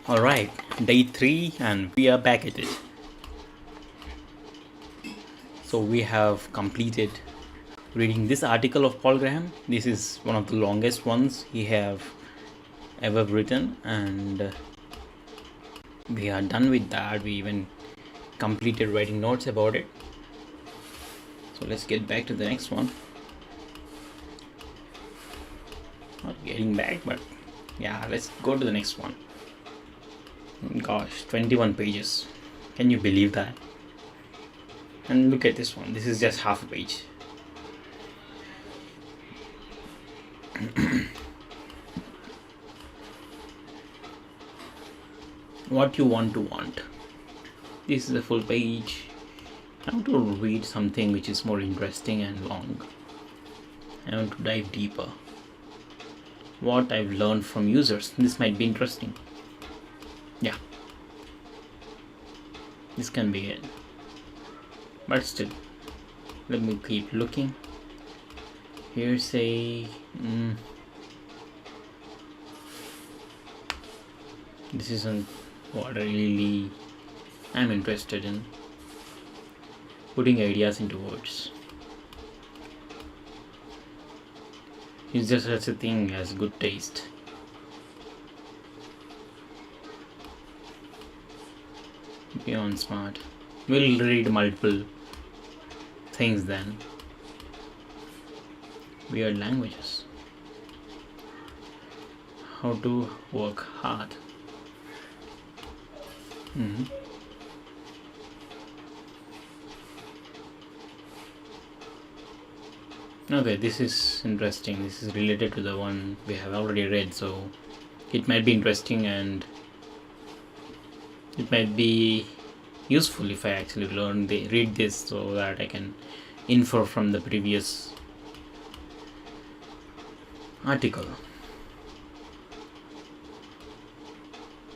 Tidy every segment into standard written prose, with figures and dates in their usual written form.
Alright, day 3 and we are back at it. So we have completed reading this article of Paul Graham. This is one of the longest ones he have ever written, and we are done with that. We even completed writing notes about it. So let's get back to the next one. Not getting back, but yeah, let's go to the next one. Gosh, 21 pages. Can you believe that? And look at this one. This is just half a page. What you want to want. This is a full page. I want to read something which is more interesting and long. I want to dive deeper. What I've learned from users. This might be interesting. Yeah. This can be it. But still, let me keep looking. Here's a this isn't what I really am interested in. Putting ideas into words. Is there such a thing as good taste? Beyond smart. We'll read multiple things then. Weird languages. How to work hard. Okay, this is interesting. This is related to the one we have already read, so it might be interesting and it might be useful if I actually read this so that I can infer from the previous article.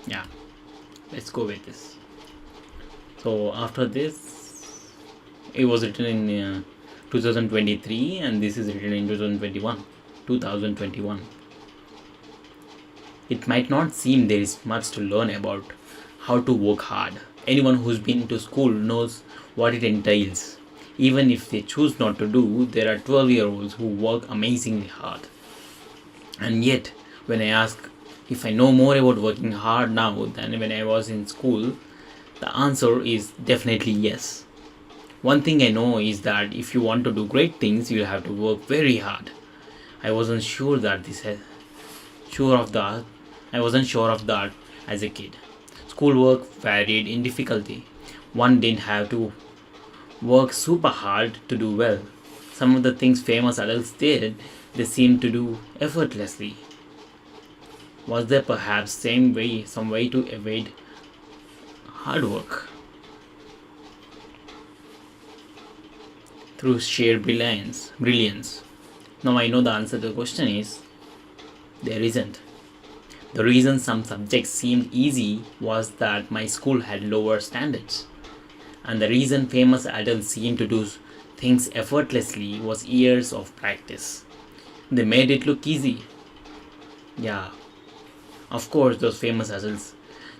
Yeah, let's go with this. So after this, it was written in 2023 and this is written in 2021. It might not seem there is much to learn about how to work hard. Anyone who's been to school knows what it entails. Even if they choose not to do, there are 12-year-olds who work amazingly hard. And yet, when I ask if I know more about working hard now than when I was in school, the answer is definitely yes. One thing I know is that if you want to do great things, you'll have to work very hard. I wasn't sure of that as a kid. Schoolwork varied in difficulty. One didn't have to work super hard to do well. Some of the things famous adults did, they seemed to do effortlessly. Was there perhaps some way to evade hard work? Through sheer brilliance. Now I know the answer to the question is, there isn't. The reason some subjects seemed easy was that my school had lower standards. And the reason famous adults seemed to do things effortlessly was years of practice. They made it look easy. Yeah. Of course, those famous adults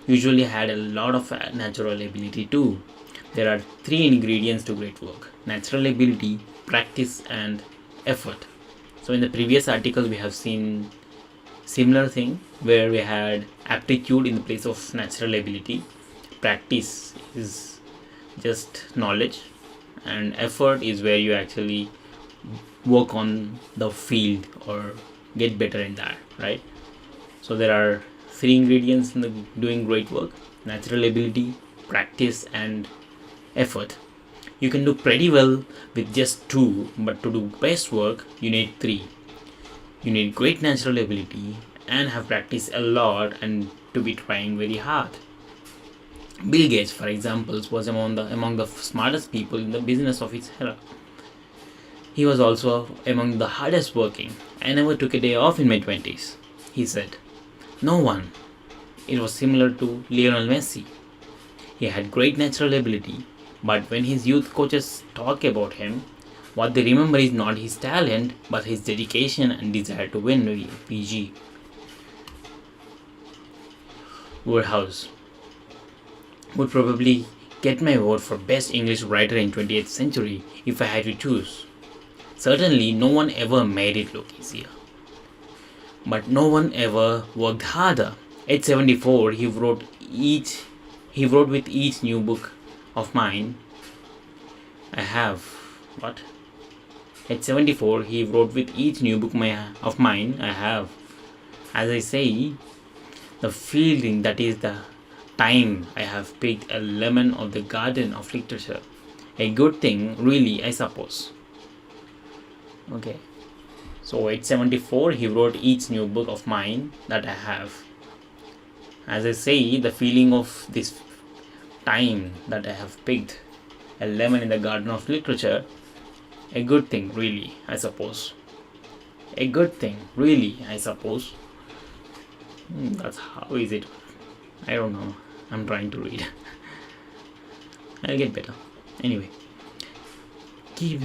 usually had a lot of natural ability too. There are 3 ingredients to great work: natural ability, practice, and effort. So in the previous article, we have seen similar thing where we had aptitude in the place of natural ability. Practice is just knowledge, and effort is where you actually work on the field or get better in that, right? So there are 3 ingredients in doing great work: natural ability, practice, and effort. You can do pretty well with just 2, but to do best work, you need 3. You need great natural ability and have practiced a lot and to be trying very hard. Bill Gates, for example, was among the smartest people in the business of his era. He was also among the hardest working. I never took a day off in my 20s, he said. No one. It was similar to Lionel Messi. He had great natural ability, but when his youth coaches talk about him, What they remember is not his talent, but his dedication and desire to win. PG. Woodhouse would probably get my vote for best English writer in 20th century if I had to choose. Certainly, no one ever made it look easier. But no one ever worked harder. At 74, he wrote with each new book of mine. I have what? At 74, he wrote with each new book of mine. I have. As I say, the feeling that is the time I have picked a lemon of the garden of literature. A good thing, really, I suppose. Okay. So at 74, he wrote each new book of mine that I have. As I say, the feeling of this time that I have picked a lemon in the garden of literature, a good thing, really, I suppose. A good thing, really, I suppose. That's how is it? I don't know. I'm trying to read. I'll get better. Anyway. Keep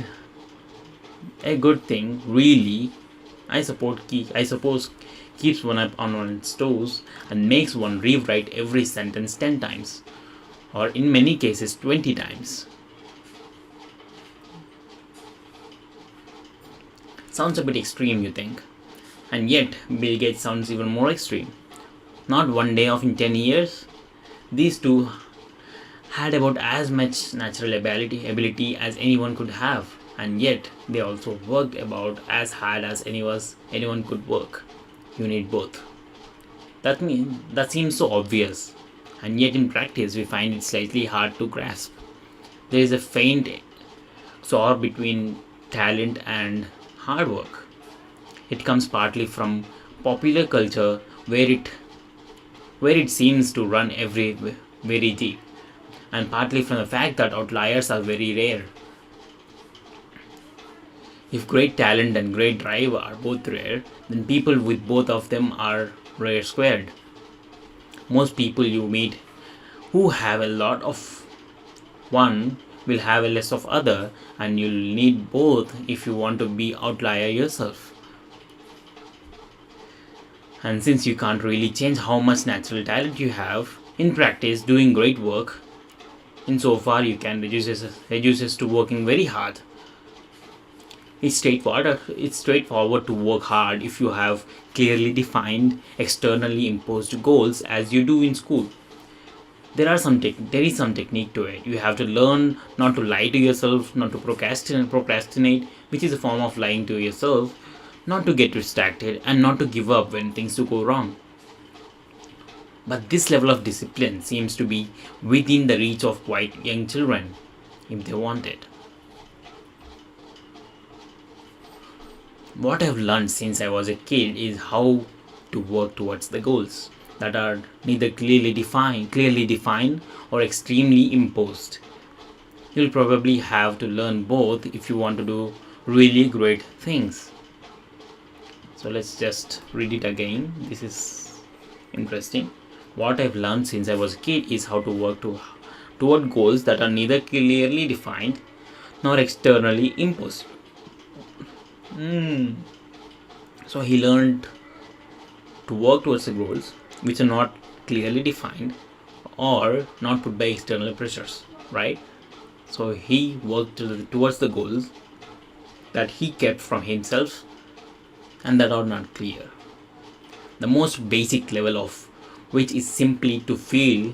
a good thing, really, I suppose keeps one up on one's toes and makes one rewrite every sentence 10 times, or in many cases 20 times. Sounds a bit extreme, you think? And yet, Bill Gates sounds even more extreme. Not one day off in 10 years. These two had about as much natural ability as anyone could have, and yet they also worked about as hard as anyone could work. You need both. That seems so obvious, and yet in practice we find it slightly hard to grasp. There is a faint soar between talent and hard work. It comes partly from popular culture where it seems to run very deep, and partly from the fact that outliers are very rare. If great talent and great drive are both rare, then people with both of them are rare squared. Most people you meet who have a lot of one will have a less of other, and you'll need both if you want to be outlier yourself. And since you can't really change how much natural talent you have, in practice doing great work, insofar you can reduces to working very hard. It's straightforward to work hard if you have clearly defined, externally imposed goals as you do in school. There is some technique to it. You have to learn not to lie to yourself, not to procrastinate, which is a form of lying to yourself, not to get distracted, and not to give up when things do go wrong. But this level of discipline seems to be within the reach of quite young children, if they want it. What I've learned since I was a kid is how to work towards the goals that are neither clearly defined or extremely imposed. You'll probably have to learn both if you want to do really great things. So let's just read it again. This is interesting. What I've learned since I was a kid is how to work toward goals that are neither clearly defined nor externally imposed. So he learned to work towards the goals which are not clearly defined or not put by external pressures, right? So he worked towards the goals that he kept from himself and that are not clear. The most basic level of which is simply to feel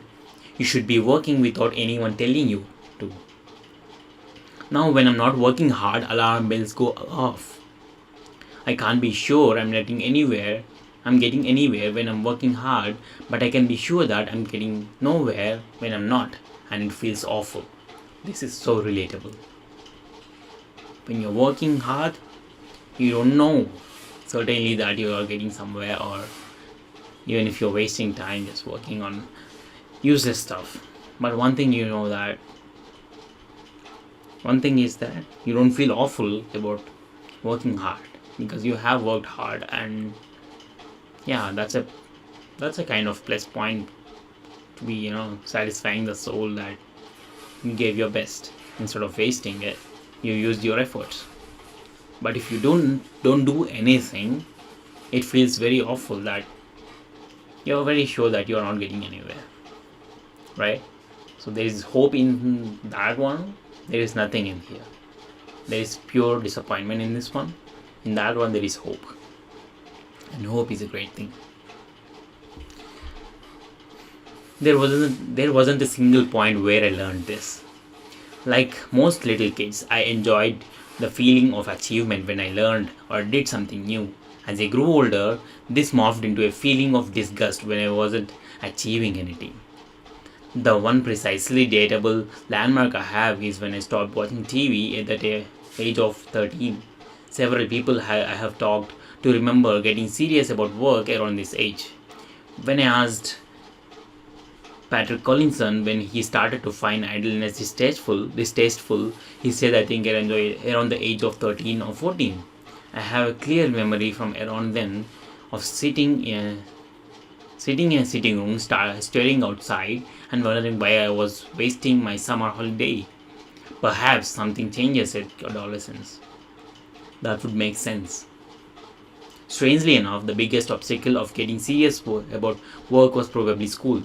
you should be working without anyone telling you to. Now when I'm not working hard, alarm bells go off. I can't be sure I'm getting anywhere when I'm working hard, but I can be sure that I'm getting nowhere when I'm not, and it feels awful. This is so relatable. When you're working hard, you don't know certainly that you are getting somewhere, or even if you're wasting time just working on useless stuff. But one thing is that you don't feel awful about working hard because you have worked hard, and yeah, that's a kind of plus point to be satisfying the soul that you gave your best instead of wasting it. You used your efforts. But if you don't do anything, it feels very awful that you're very sure that you're not getting anywhere, right? So there is hope in that one. There is nothing in here. There is pure disappointment in this one. In that one there is hope, and hope is a great thing. There wasn't a single point where I learned this. Like most little kids, I enjoyed the feeling of achievement when I learned or did something new. As I grew older, this morphed into a feeling of disgust when I wasn't achieving anything. The one precisely dateable landmark I have is when I stopped watching TV at the age of 13. Several people I have talked to remember getting serious about work around this age. When I asked Patrick Collinson when he started to find idleness distasteful, he said, I think I enjoyed it around the age of 13 or 14. I have a clear memory from around then of sitting in a sitting room, staring outside, and wondering why I was wasting my summer holiday. Perhaps something changes at adolescence. That would make sense. Strangely enough, the biggest obstacle of getting serious about work was probably school,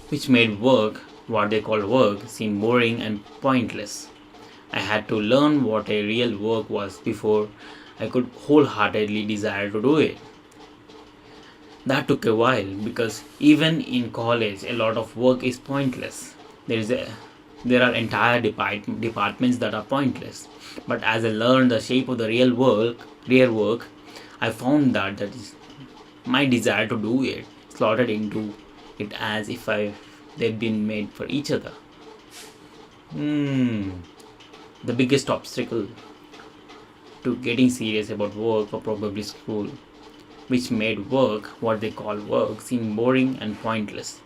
which made work, what they call work, seem boring and pointless. I had to learn what a real work was before I could wholeheartedly desire to do it. That took a while because even in college, a lot of work is pointless. There are entire departments that are pointless. But as I learned the shape of the real work, I found that is my desire to do it slotted into it as if they've been made for each other. The biggest obstacle to getting serious about work was probably school, which made work, what they call work, seem boring and pointless.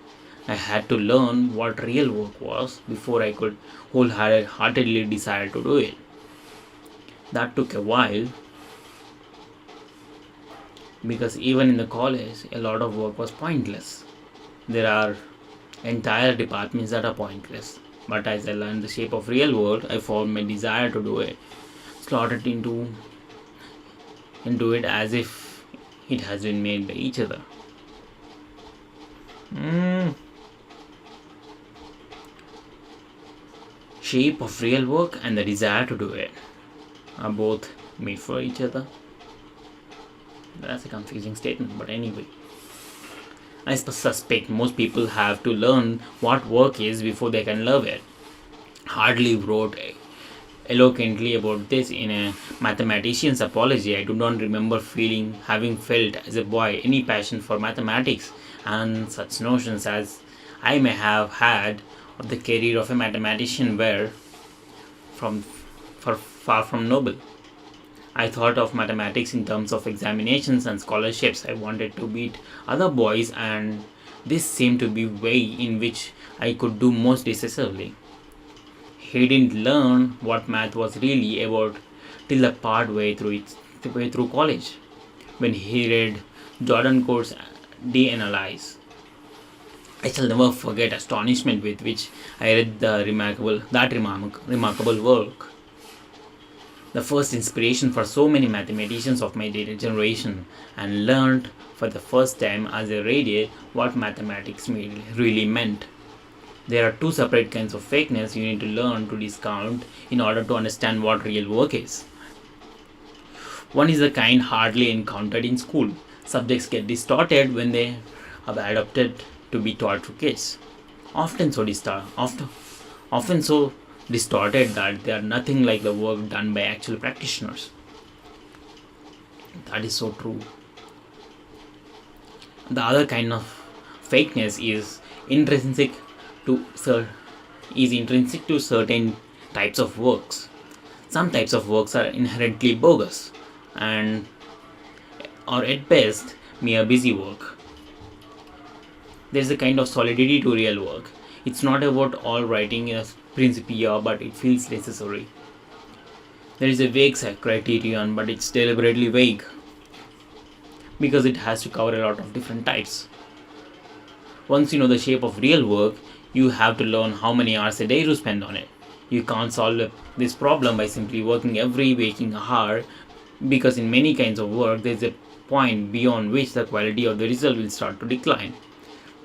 I had to learn what real work was before I could wholeheartedly decide to do it. That took a while because even in the college, a lot of work was pointless. There are entire departments that are pointless. But as I learned the shape of real world, I found my desire to do it, slotted into it as if it has been made by each other. Shape of real work and the desire to do it are both made for each other. That's a confusing statement, but anyway. I suspect most people have to learn what work is before they can love it. Hartley wrote eloquently about this in a mathematician's apology. I do not remember having felt as a boy any passion for mathematics and such notions as I may have had of the career of a mathematician were far from noble. I thought of mathematics in terms of examinations and scholarships. I wanted to beat other boys, and this seemed to be the way in which I could do most decisively. He didn't learn what math was really about till the part way through college, when he read Jordan Court's De Analyze. I shall never forget astonishment with which I read that remarkable work, the first inspiration for so many mathematicians of my generation, and learned for the first time as I read it what mathematics really meant. There are two separate kinds of fakeness you need to learn to discount in order to understand what real work is. One is the kind hardly encountered in school. Subjects get distorted when they are adapted to be taught to kids. Often so distorted that they are nothing like the work done by actual practitioners. That is so true. The other kind of fakeness is intrinsic to certain types of works. Some types of works are inherently bogus and or at best mere busy work. There is a kind of solidity to real work. It's not about all writing a principia, but it feels necessary. There is a vague criterion, but it's deliberately vague because it has to cover a lot of different types. Once you know the shape of real work, you have to learn how many hours a day to spend on it. You can't solve this problem by simply working every waking hour, because in many kinds of work there is a point beyond which the quality of the result will start to decline.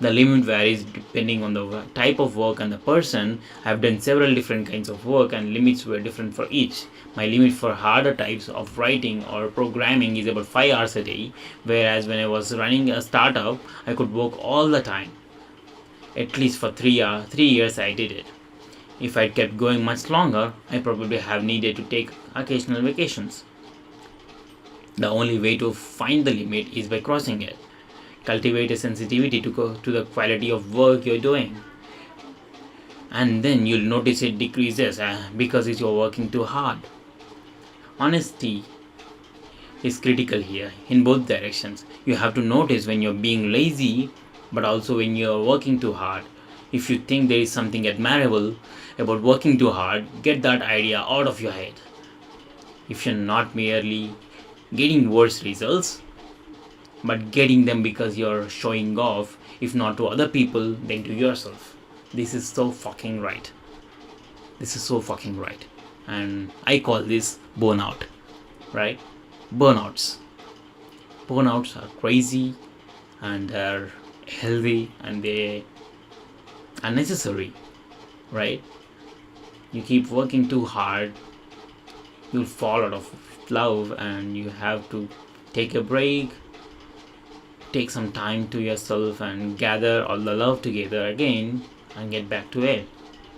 The limit varies depending on the type of work and the person. I've done several different kinds of work and limits were different for each. My limit for harder types of writing or programming is about 5 hours a day, whereas when I was running a startup, I could work all the time. At least for 3 years I did it. If I'd kept going much longer, I probably have needed to take occasional vacations. The only way to find the limit is by crossing it. Cultivate a sensitivity to the quality of work you're doing, and then you'll notice it decreases because you're working too hard. Honesty is critical here in both directions. You have to notice when you're being lazy, but also when you're working too hard. If you think there is something admirable about working too hard, get that idea out of your head. If you're not merely getting worse results, but getting them because you're showing off, if not to other people, then to yourself. This is so fucking right. And I call this burnout, right? Burnouts are crazy, and they're healthy, and they are necessary, right? You keep working too hard, you'll fall out of love, and you have to take a break, take some time to yourself, and gather all the love together again and get back to it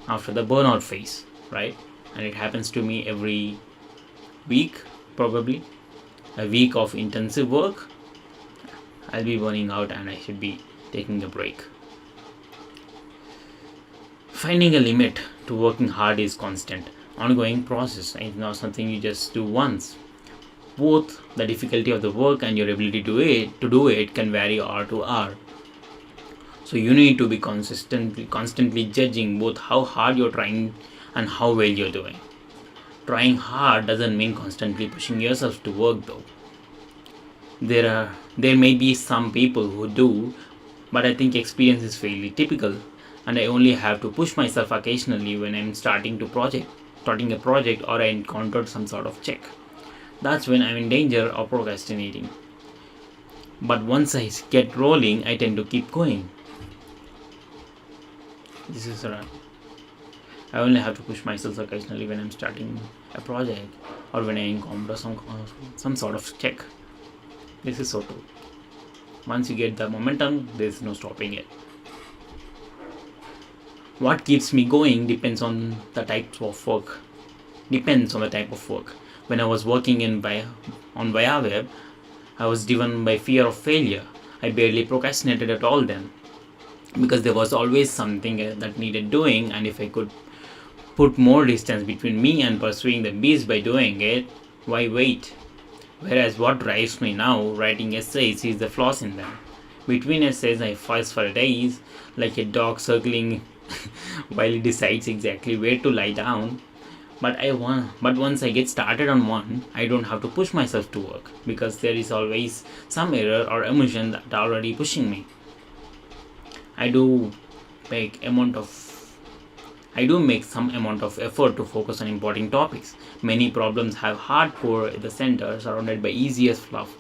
after the burnout phase, right? And it happens to me every week, probably a week of intensive work. I'll be burning out and I should be taking a break. Finding a limit to working hard is constant, ongoing process. It's not something you just do once. Both the difficulty of the work and your ability to do it can vary hour to hour. So you need to be constantly judging both how hard you're trying and how well you're doing. Trying hard doesn't mean constantly pushing yourself to work though. There may be some people who do, but I think experience is fairly typical, and I only have to push myself occasionally when I'm starting a project or I encountered some sort of check. That's when I'm in danger of procrastinating. But once I get rolling, I tend to keep going. This is right. I only have to push myself occasionally when I'm starting a project or when I encounter some sort of check. This is so true. Once you get the momentum, there's no stopping it. What keeps me going depends on the type of work. When I was working on ViaWeb, I was driven by fear of failure. I barely procrastinated at all then, because there was always something that needed doing, and if I could put more distance between me and pursuing the beast by doing it, why wait? Whereas what drives me now, writing essays, is the flaws in them. Between essays, I fuss for days, like a dog circling while it decides exactly where to lie down. But once I get started on one, I don't have to push myself to work, because there is always some error or emotion that are already pushing me. I do make some amount of effort to focus on important topics. Many problems have hardcore at the center, surrounded by easiest fluff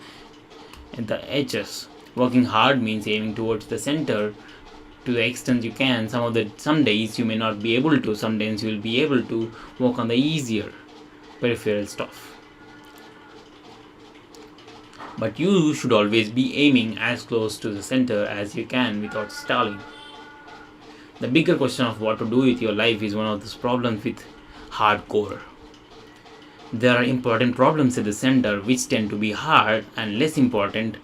at the edges. Working hard means aiming towards the center to the extent you can. Some days you may not be able to, some days you will be able to work on the easier peripheral stuff. But you should always be aiming as close to the center as you can without stalling. The bigger question of what to do with your life is one of those problems with hardcore. There are important problems at the center which tend to be hard, and less important,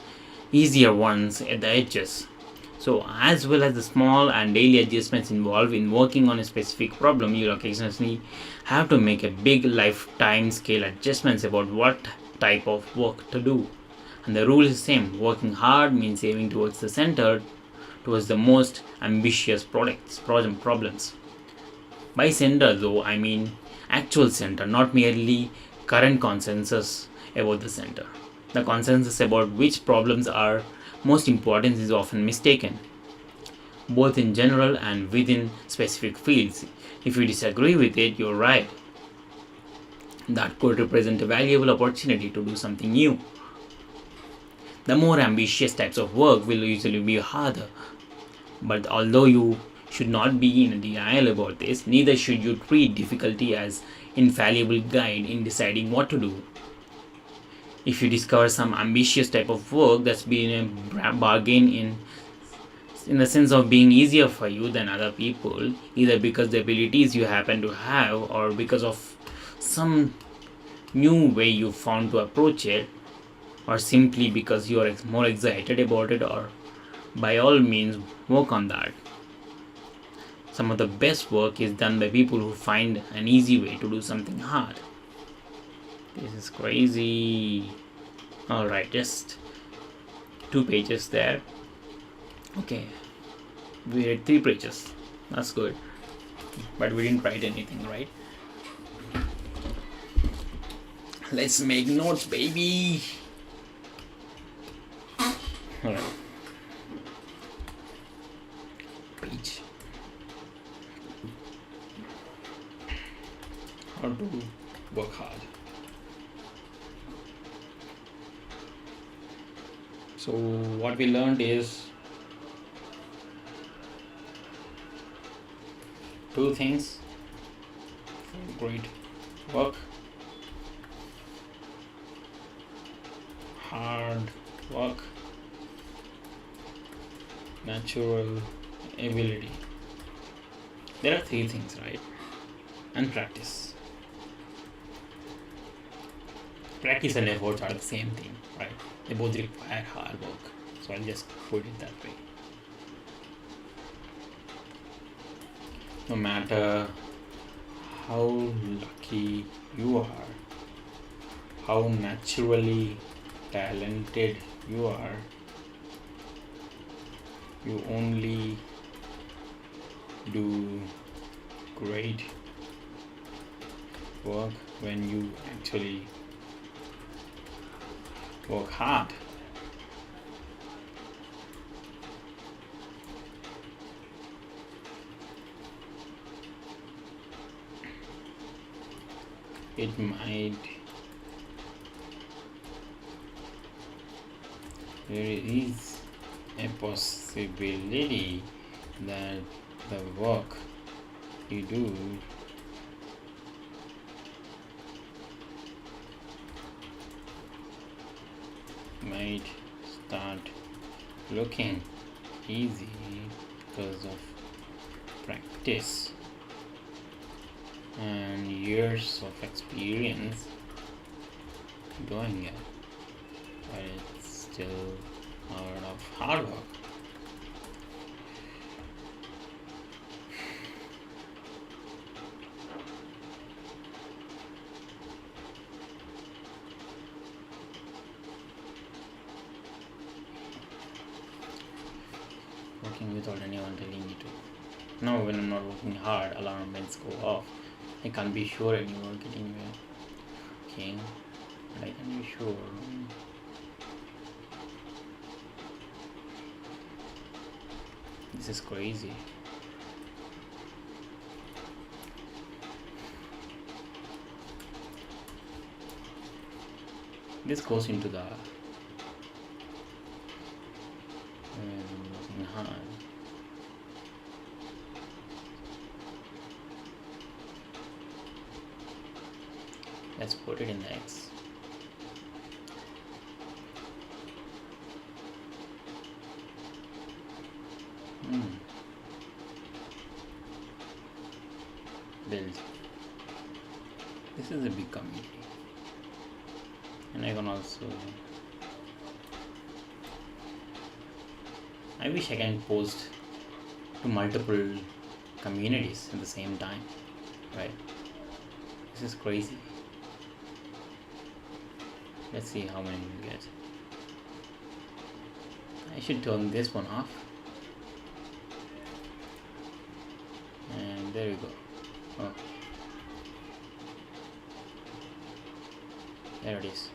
easier ones at the edges. So, as well as the small and daily adjustments involved in working on a specific problem, you'll occasionally have to make a big lifetime scale adjustments about what type of work to do. And the rule is the same. Working hard means aiming towards the center, towards the most ambitious problems. By center though, I mean actual center, not merely current consensus about the center. The consensus about which problems are most important is often mistaken. both in general and within specific fields. If you disagree with it, you're right. That could represent a valuable opportunity to do something new. The more ambitious types of work will usually be harder. But although you should not be in denial about this, neither should you treat difficulty as infallible guide in deciding what to do. If you discover some ambitious type of work that's been a bargain in the sense of being easier for you than other people, either because the abilities you happen to have or because of some new way you found to approach it, or simply because you are more excited about it, or by all means work on that. Some of the best work is done by people who find an easy way to do something hard. This is crazy. Alright, just 2 pages there. Okay, we read 3 pages. That's good. But we didn't write anything, right? Let's make notes, baby. Alright. Page. How to work hard. So what we learned is 2 things for great work: hard work, natural ability. There are 3 things, right? And practice. Practice and efforts are the same thing, right? They both require hard work. So I'll just put it that way. No matter how lucky you are, how naturally talented you are, you only do great work when you actually work hard. It might there is a possibility that the work you do might start looking easy because of practice and years of experience doing it, but it's still a lot of hard work. Working without anyone telling me to. Now when I'm not working hard, alarm bells go off. I can't be sure anymore getting working, but I can be sure. This is crazy. This goes into the working hard. Let's put it in the X. Build. This is a big community, and I can also. I wish I can post to multiple communities at the same time, right? This is crazy. Let's see how many we get. I should turn this one off. And there we go. Oh. There it is.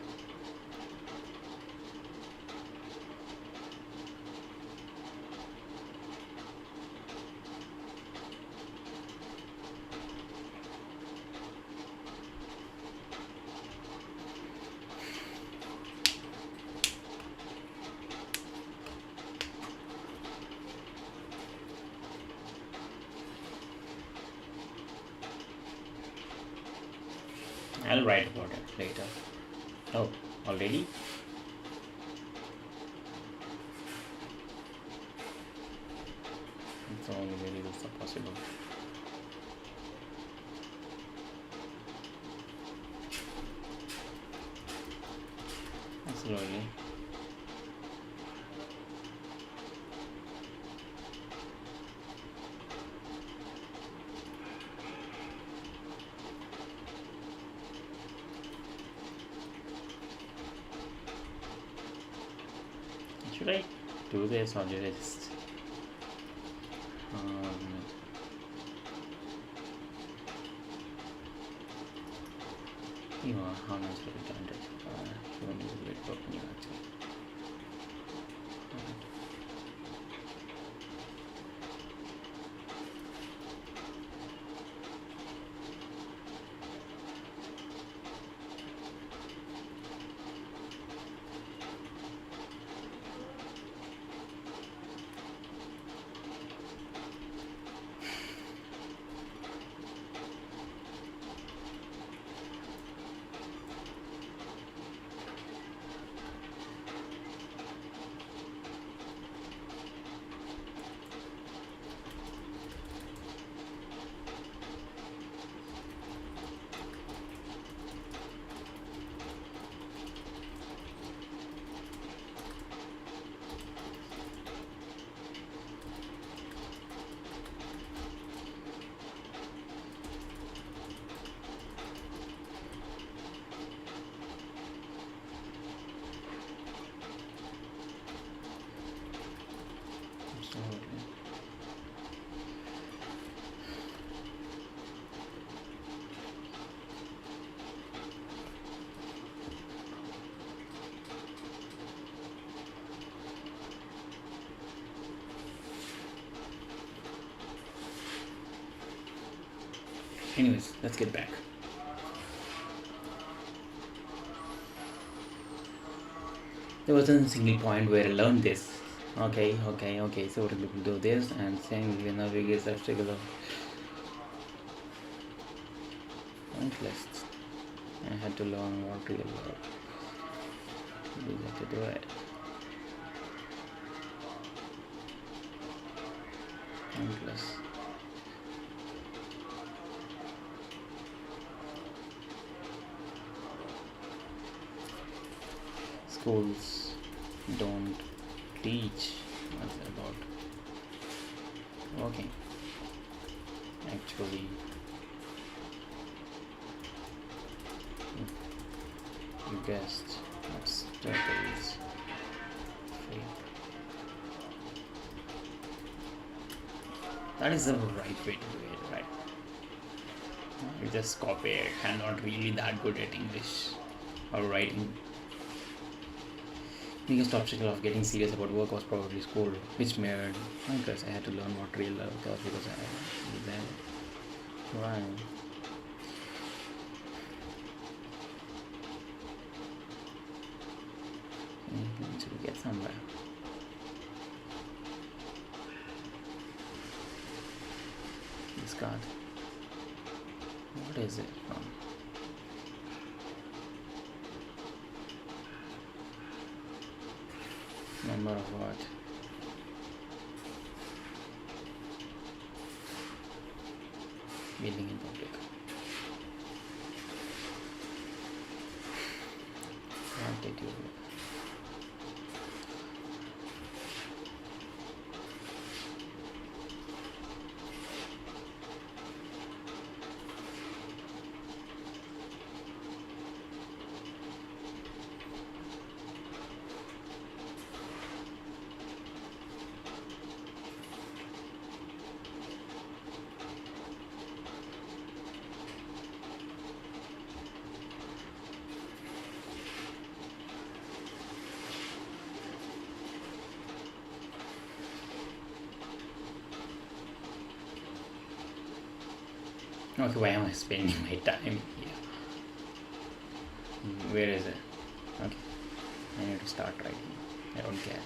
I'll write about it later. Oh, already? It's only very this possible. Slowly. Should I do this or just you know how much will it turn you want to do it open actually. Absolutely. Anyways, let's get back. There wasn't a single point where I learned this. Okay. So what people do this and saying we navigate the obstacle of pointless. I had to learn what real love. We had to do it. Pointless. Schools don't teach us about walking. Actually, you guessed obstacles. That is the right way to do it, right? You just copy it and not really that good at English or writing. Biggest obstacle of getting serious about work was probably school, which made because I had to learn what real love was because I was there. Right. Until we get somewhere. This card. What is it from? Number of what? Building in public. What did you do? Okay, why am I spending my time here? Where is it? Okay, I need to start writing. I don't care.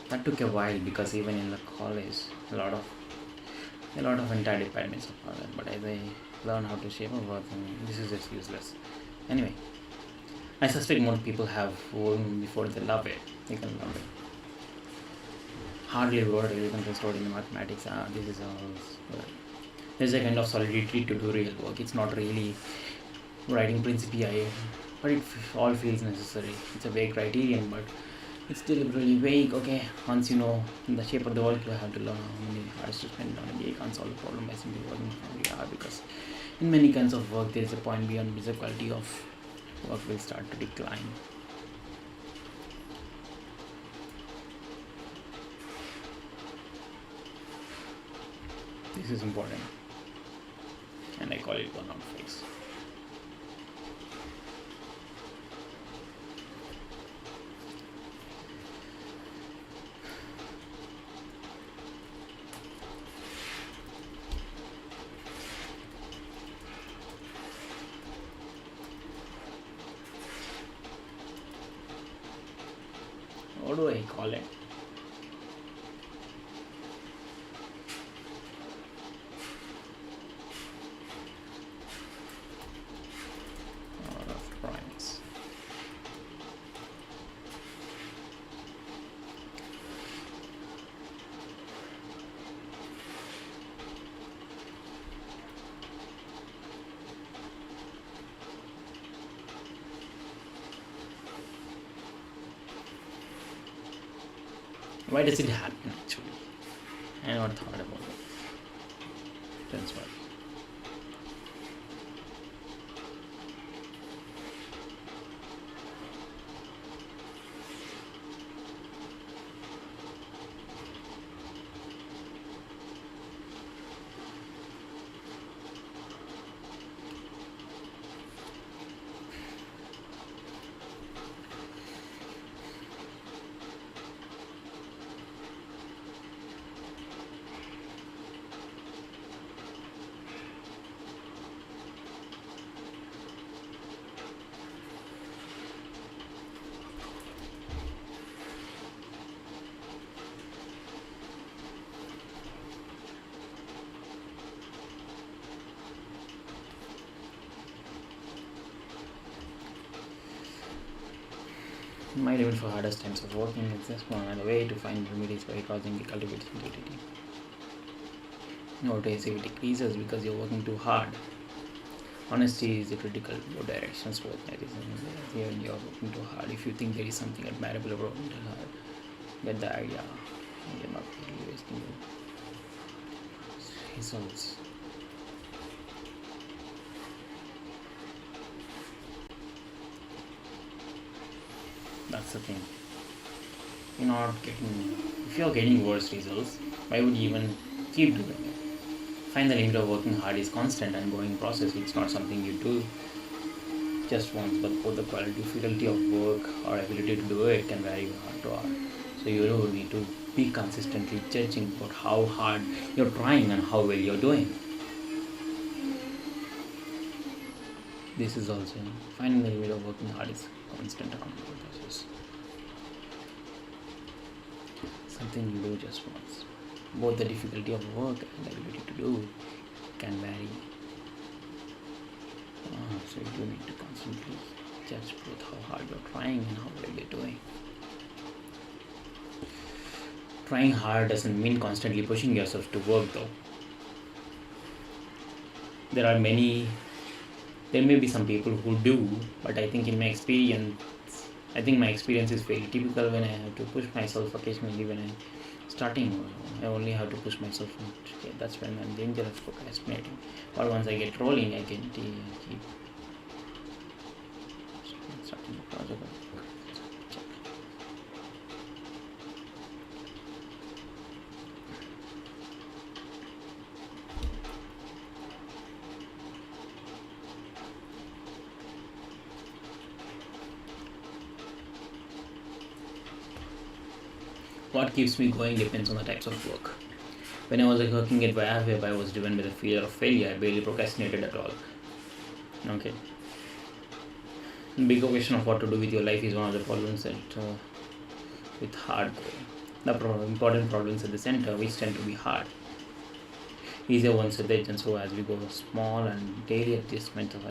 That took a while because even in the college, a lot of entire departments of all that. But as I learn how to shape a work. This is just useless. Anyway, I suspect most people have worn before they love it. They can love it. Hardly word you can restore in mathematics. This is all. There's a kind of solidity to do real work. It's not really writing principii, but it all feels necessary. It's a vague criterion, but it's deliberately vague. Okay, once you know the shape of the work, you have to learn how many hours to spend on it. You can't solve the problem by simply working very hard, because in many kinds of work, there is a point beyond which the quality of work will start to decline. This is important, and I call it burnout phase. What do I call it? Out of primes. Why does it happen actually? I never thought about it. That's why. Might even for hardest times of working, it's just one other way to find remedies by causing the cultivated utility. Notice if it decreases because you're working too hard. Honesty is the critical both directions, both here and you're working too hard. If you think there is something admirable about working too hard, get the idea. You're not really wasting your results. That's the thing. If you're getting worse results, why would you even keep doing it? Find the limit of working hard is constant and ongoing process. It's not something you do just once, but both the quality, difficulty of work or ability to do it can vary hard to hard. So you need to be consistently judging about how hard you're trying and how well you're doing. This is also finding the limit of working hard is constant and ongoing process. Something you do just once. Both the difficulty of work and the ability to do can vary. So you do need to constantly judge both how hard you're trying and how well you're doing. Trying hard doesn't mean constantly pushing yourself to work though. There may be some people who do, but I think my experience is fairly typical. When I have to push myself occasionally when I'm starting, I only have to push myself. That's when I'm dangerous procrastinating. But once I get rolling, I can keep starting the project. What keeps me going depends on the types of work. When I was working at Web, I was driven by the fear of failure. I barely procrastinated at all. Okay. The bigger question of what to do with your life is one of the problems that with hard. The important problems at the center, which tend to be hard. easier once with it, and so as we go small and daily adjustment of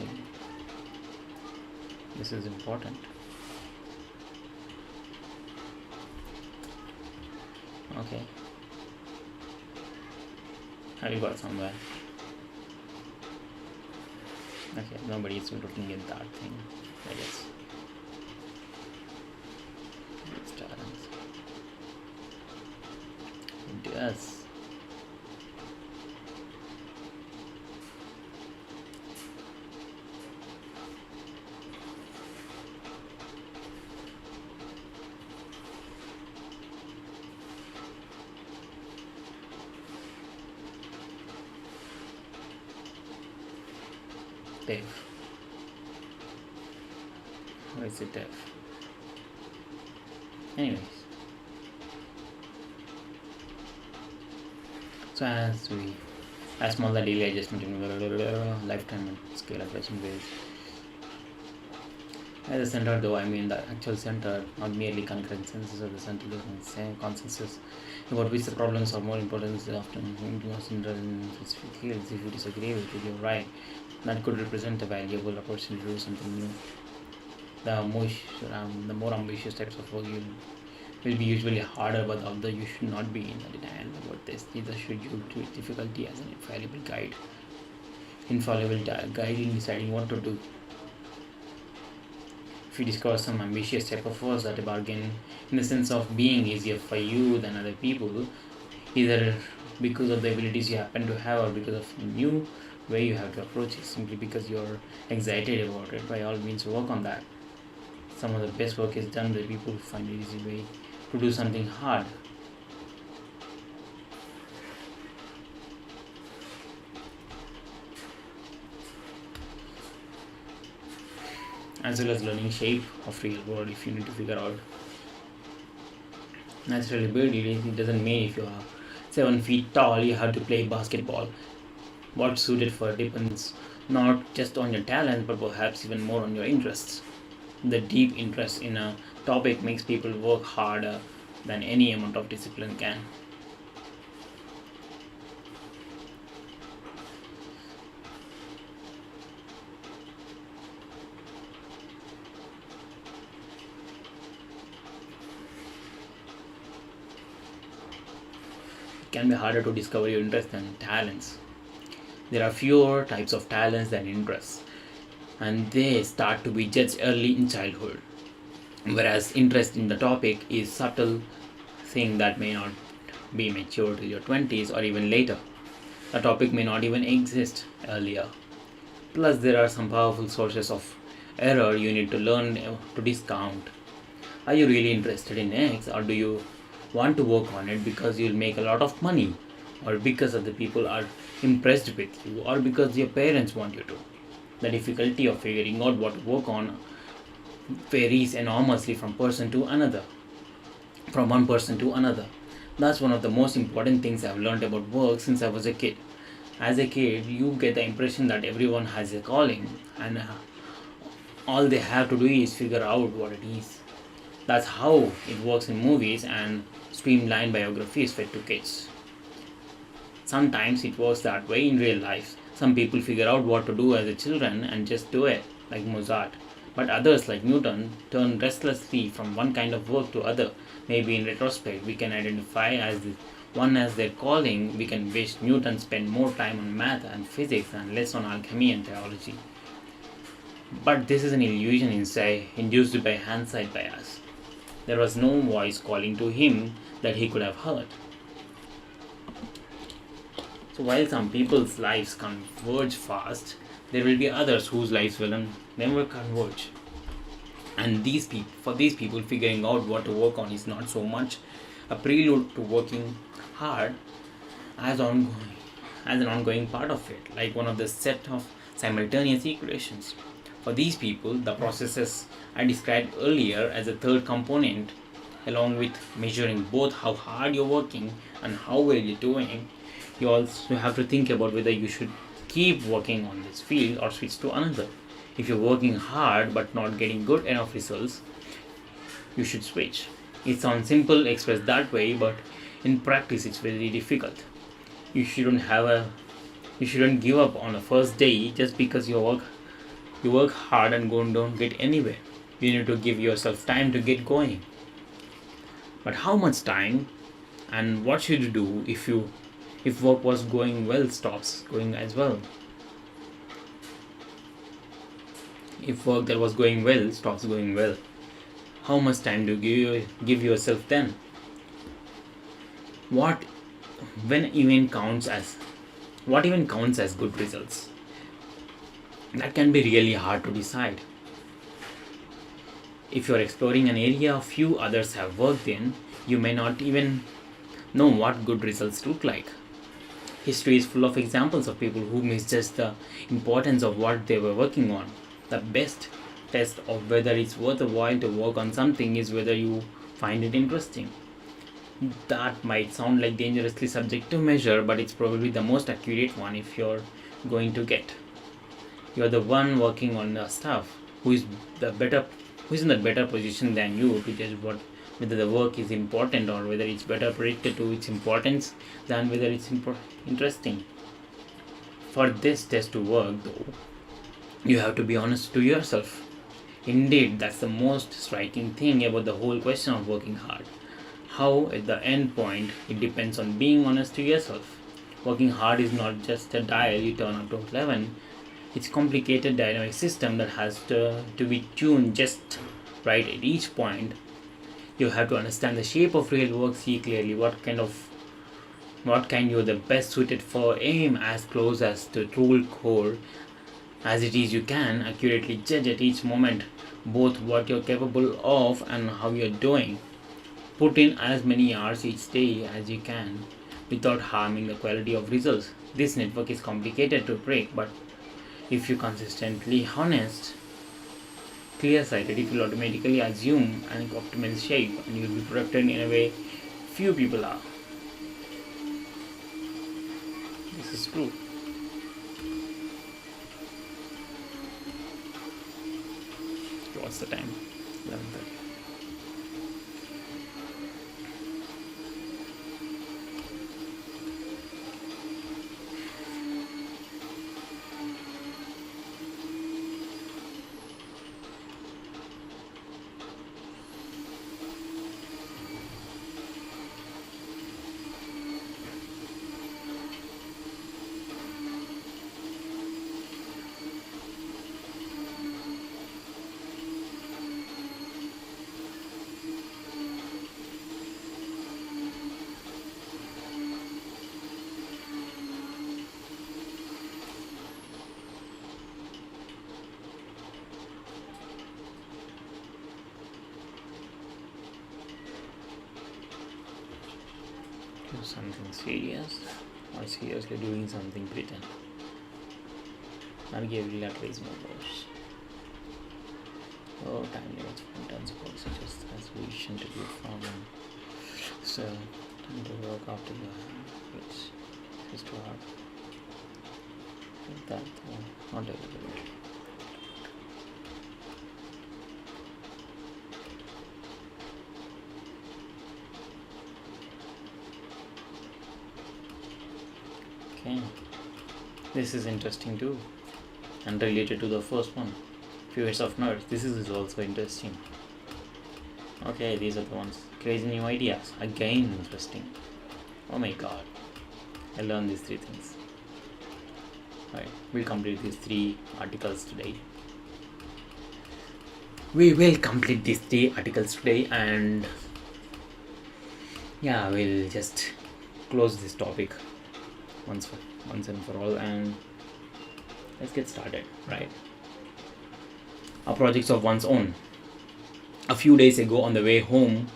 this is important. Okay, have you got somewhere? Okay, nobody is looking at that thing, I guess. It does. Dave. Where is it, Dave? Anyways, so as small the daily adjustment in lifetime and scale adjustment ways. As a center, though, I mean the actual center, not merely concurrent senses of the center, same consensus about which the problems are more important is often center in specific fields. If you disagree with it, you're right. That could represent a valuable opportunity to do something new. The more ambitious types of work will be usually harder, but the other you should not be in denial about this. Neither should you treat difficulty as an infallible guide in deciding what to do. If you discover some ambitious type of work that a bargain in the sense of being easier for you than other people, either because of the abilities you happen to have or because of a new way you have to approach it, simply because you're excited about it, by all means work on that. Some of the best work is done by people who find an easy way to do something hard. As well as learning shape of real world. If you need to figure out naturally build it doesn't mean if you are 7 feet tall you have to play basketball. What's suited for depends not just on your talent but perhaps even more on your interests. The deep interest in a topic makes people work harder than any amount of discipline can. It can be harder to discover your interests than talents. There are fewer types of talents than interests, and they start to be judged early in childhood. Whereas interest in the topic is subtle thing that may not be mature to your 20s or even later. A topic may not even exist earlier. Plus, there are some powerful sources of error you need to learn to discount. Are you really interested in X, or do you want to work on it because you'll make a lot of money, or because other people are impressed with you, or because your parents want you to? The difficulty of figuring out what to work on varies enormously from one person to another. That's one of the most important things I've learned about work since I was a kid. As a kid, you get the impression that everyone has a calling, and all they have to do is figure out what it is. That's how it works in movies and streamlined biographies fed to kids. Sometimes it works that way in real life. Some people figure out what to do as a children and just do it, like Mozart. But others, like Newton, turn restlessly from one kind of work to other. Maybe in retrospect, we can identify one as their calling. We can wish Newton spent more time on math and physics and less on alchemy and theology. But this is an illusion induced by hindsight bias. There was no voice calling to him that he could have heard. So while some people's lives converge fast, there will be others whose lives will never converge. And for these people, figuring out what to work on is not so much a prelude to working hard as an ongoing part of it, like one of the set of simultaneous equations. For these people, the processes I described earlier as a third component, along with measuring both how hard you're working and how well you're doing, you also have to think about whether you should keep working on this field or switch to another. If you're working hard but not getting good enough results, you should switch. It sounds simple expressed that way, but in practice it's very difficult. You shouldn't have a You shouldn't give up on the first day just because you work hard and don't get anywhere. You need to give yourself time to get going. But how much time, and what should you do if work was going well stops going as well? If work that was going well stops going well, how much time do you give yourself then? What when even counts as what even counts as good results? That can be really hard to decide. If you're exploring an area few others have worked in, you may not even know what good results look like. History is full of examples of people who misjudged the importance of what they were working on. The best test of whether it's worth a while to work on something is whether you find it interesting. That might sound like dangerously subjective measure, but it's probably the most accurate one if you're going to get. You're the one working on the stuff who is in the better position than you to judge whether the work is important or whether it's better predicted to its importance than whether it's interesting. For this test to work though, you have to be honest to yourself. Indeed, that's the most striking thing about the whole question of working hard. How, at the end point, it depends on being honest to yourself. Working hard is not just a dial you turn up to 11. It's a complicated dynamic system that has to be tuned just right at each point. You have to understand the shape of real work, see clearly what kind you're the best suited for, aim as close as to tool core as it is you can, accurately judge at each moment both what you're capable of and how you're doing. Put in as many hours each day as you can without harming the quality of results. This network is complicated to break, but if you're consistently honest, clear-sighted, it will automatically assume an optimal shape and you'll be productive in a way few people are. This is true. What's the time? 11:30. Do something serious or seriously doing something pretend. Arguably at least more worse. Oh, time limits for intense work such as vision to be found. So, time to work after you have, which is too hard. That, not everybody. Okay, this is interesting too, and related to the first one. Fears of nerds. This is also interesting. Okay, these are the ones. Crazy new ideas. Again, interesting. Oh my god, I learned these three things. Alright, we'll complete these three articles today. And yeah, we'll just close this topic once and for all, and let's get started. Right, our projects of one's own. A few days ago, on the way home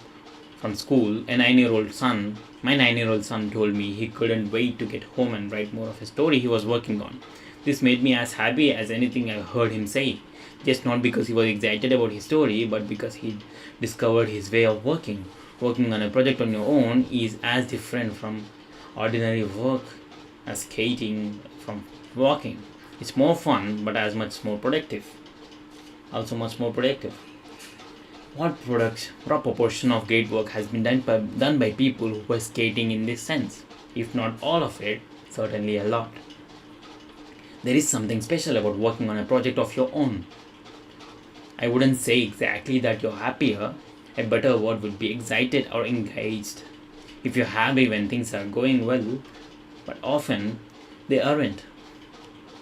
from school, my 9-year-old son told me he couldn't wait to get home and write more of a story he was working on. This made me as happy as anything I've heard him say, just not because he was excited about his story, but because he discovered his way of working. Working on a project on your own is as different from ordinary work as skating from walking. It's more fun, but as much more productive. What proportion of great work has been done by people who were skating in this sense? If not all of it, certainly a lot. There is something special about working on a project of your own. I wouldn't say exactly that you're happier. A better word would be excited or engaged. If you're happy when things are going well, but often they aren't.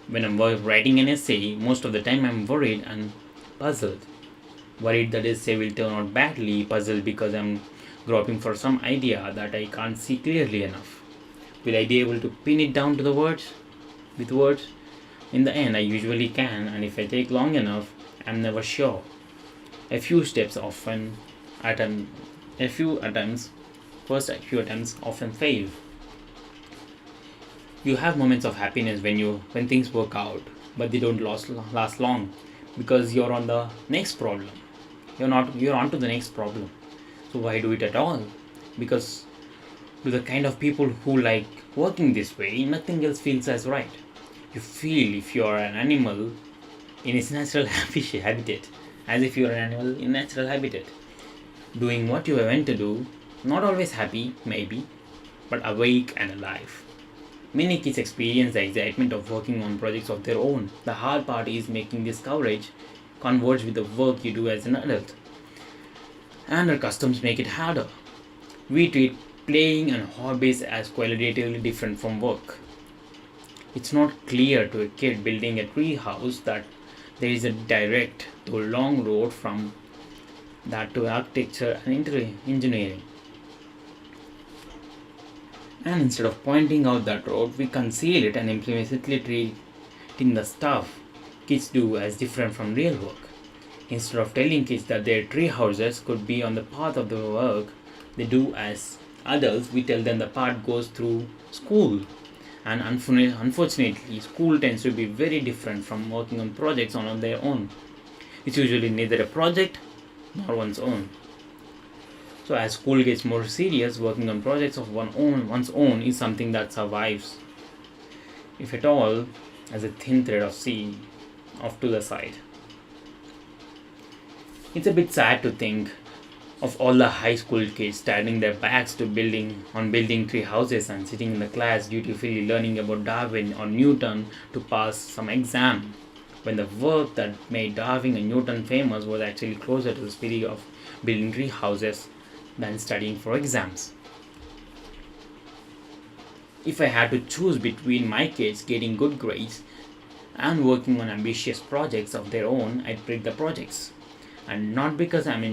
When I'm writing an essay, most of the time I'm worried and puzzled. Worried that essay will turn out badly, puzzled because I'm groping for some idea that I can't see clearly enough. Will I be able to pin it down to the words? With words? In the end, I usually can, and if I take long enough, I'm never sure. A few steps often attempt, a few attempts, first a few attempts often fail. You have moments of happiness when things work out, but they don't last long because you're on the next problem. You're on to the next problem. So why do it at all? Because to the kind of people who like working this way, nothing else feels as right. You feel if you're an animal in its natural habitat, as if you're an animal in natural habitat, doing what you were meant to do, not always happy, maybe, but awake and alive. Many kids experience the excitement of working on projects of their own. The hard part is making this coverage converge with the work you do as an adult. And our customs make it harder. We treat playing and hobbies as qualitatively different from work. It's not clear to a kid building a tree house that there is a direct to long road from that to architecture and engineering. And instead of pointing out that road, we conceal it and implicitly treating the stuff kids do as different from real work. Instead of telling kids that their tree houses could be on the path of the work they do as adults, we tell them the path goes through school. And unfortunately, school tends to be very different from working on projects on their own. It's usually neither a project nor one's own. So as school gets more serious, working on projects of one's own is something that survives, if at all, as a thin thread of sea off to the side. It's a bit sad to think of all the high school kids turning their backs to building tree houses and sitting in the class dutifully learning about Darwin or Newton to pass some exam, when the work that made Darwin and Newton famous was actually closer to the spirit of building tree houses than studying for exams. If I had to choose between my kids getting good grades and working on ambitious projects of their own, I'd pick the projects. And not because I'm an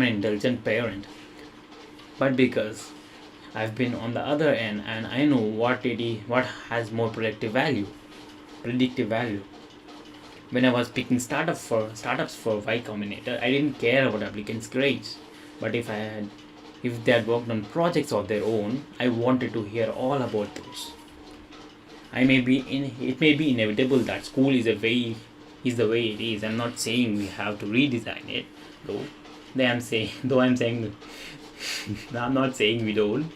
indulgent parent, but because I've been on the other end and I know what has more predictive value. When I was picking startups for Y Combinator, I didn't care about applicants' grades. But if they had worked on projects of their own, I wanted to hear all about those. It may be inevitable that school is the way it is. I'm not saying we have to redesign it, though. I'm not saying we don't.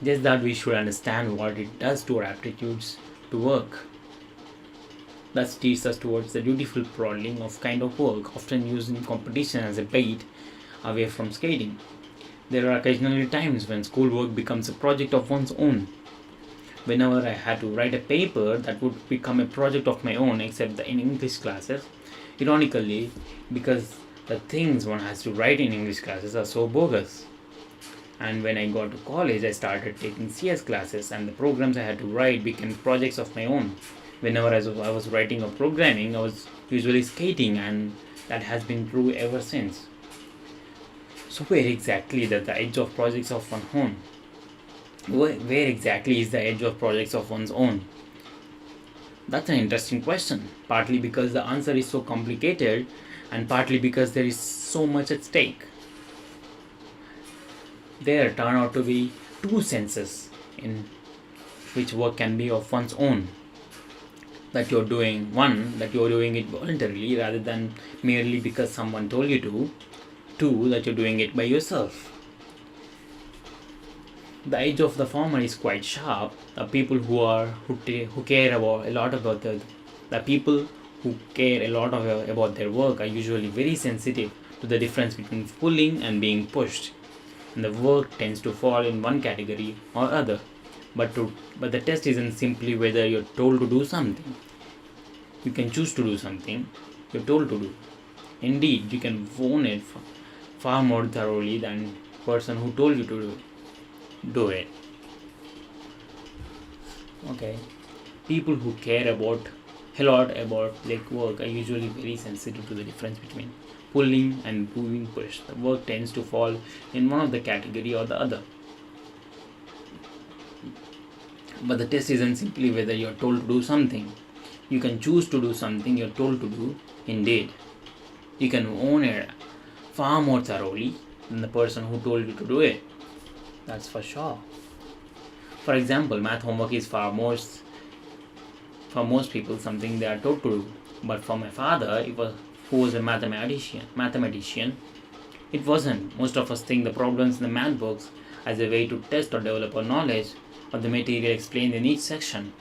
Just that we should understand what it does to our aptitudes to work. That steers us towards the dutiful plodding of kind of work, often using competition as a bait away from skating. There are occasionally times when schoolwork becomes a project of one's own. Whenever I had to write a paper that would become a project of my own, except in English classes, ironically, because the things one has to write in English classes are so bogus. And when I got to college, I started taking CS classes, and the programs I had to write became projects of my own. Whenever I was writing or programming, I was usually skating, and that has been true ever since. So where exactly is the edge of projects of one's own? Where exactly is the edge of projects of one's own? That's an interesting question, partly because the answer is so complicated and partly because there is so much at stake. There turn out to be two senses in which work can be of one's own. That you're doing it voluntarily rather than merely because someone told you to. Two, that you're doing it by yourself. The edge of the former is quite sharp. The people who care about a lot about the people who care a lot about their work are usually very sensitive to the difference between pulling and being pushed, and the work tends to fall in one category or other. But the test isn't simply whether you're told to do something. You can choose to do something you're told to do. Indeed, you can own it far more thoroughly than the person who told you to do it. Okay. People who care about a lot about their work are usually very sensitive to the difference between pulling and being pushed. The work tends to fall in one of the category or the other. But the test isn't simply whether you're told to do something. You can choose to do something you're told to do. Indeed, you can own it far more thoroughly than the person who told you to do it. That's for sure. For example, math homework is for most people something they are told to do. But for my father, who was a mathematician, it wasn't. Most of us think the problems in the math books as a way to test or develop our knowledge of the material explained in each section.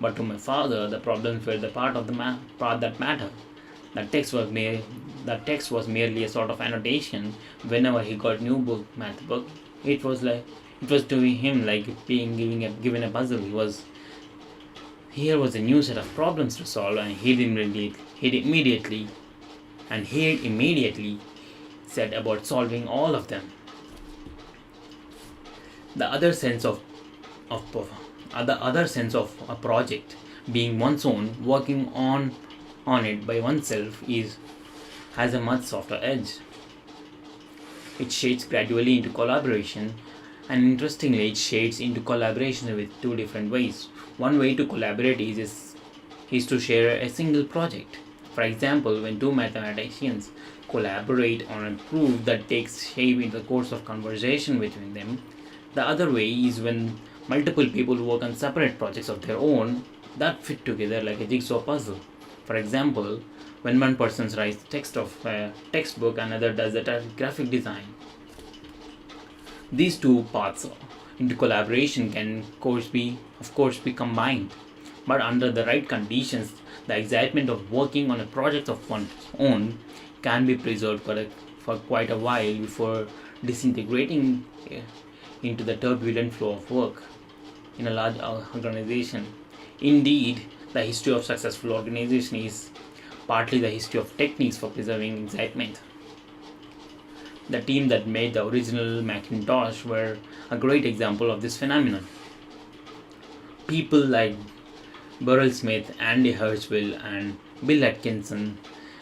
But to my father, the problems were the part that mattered. The text was merely a sort of annotation. Whenever he got new math book, it was to him like given a puzzle. Here was a new set of problems to solve, and he immediately set about solving all of them. The other sense of a project being one's own, working on it by oneself has a much softer edge. It shades gradually into collaboration, and interestingly, it shades into collaboration with two different ways. One way to collaborate is to share a single project. For example, when two mathematicians collaborate on a proof that takes shape in the course of conversation between them. The other way is when multiple people work on separate projects of their own that fit together like a jigsaw puzzle. For example, when one person writes text of a textbook, another does the graphic design. These two paths into collaboration can of course be combined, but under the right conditions, the excitement of working on a project of one's own can be preserved for quite a while before disintegrating into the turbulent flow of work in a large organization. Indeed, the history of successful organization is partly the history of techniques for preserving excitement. The team that made the original Macintosh were a great example of this phenomenon. People like Burrell Smith, Andy Hirschville, and Bill Atkinson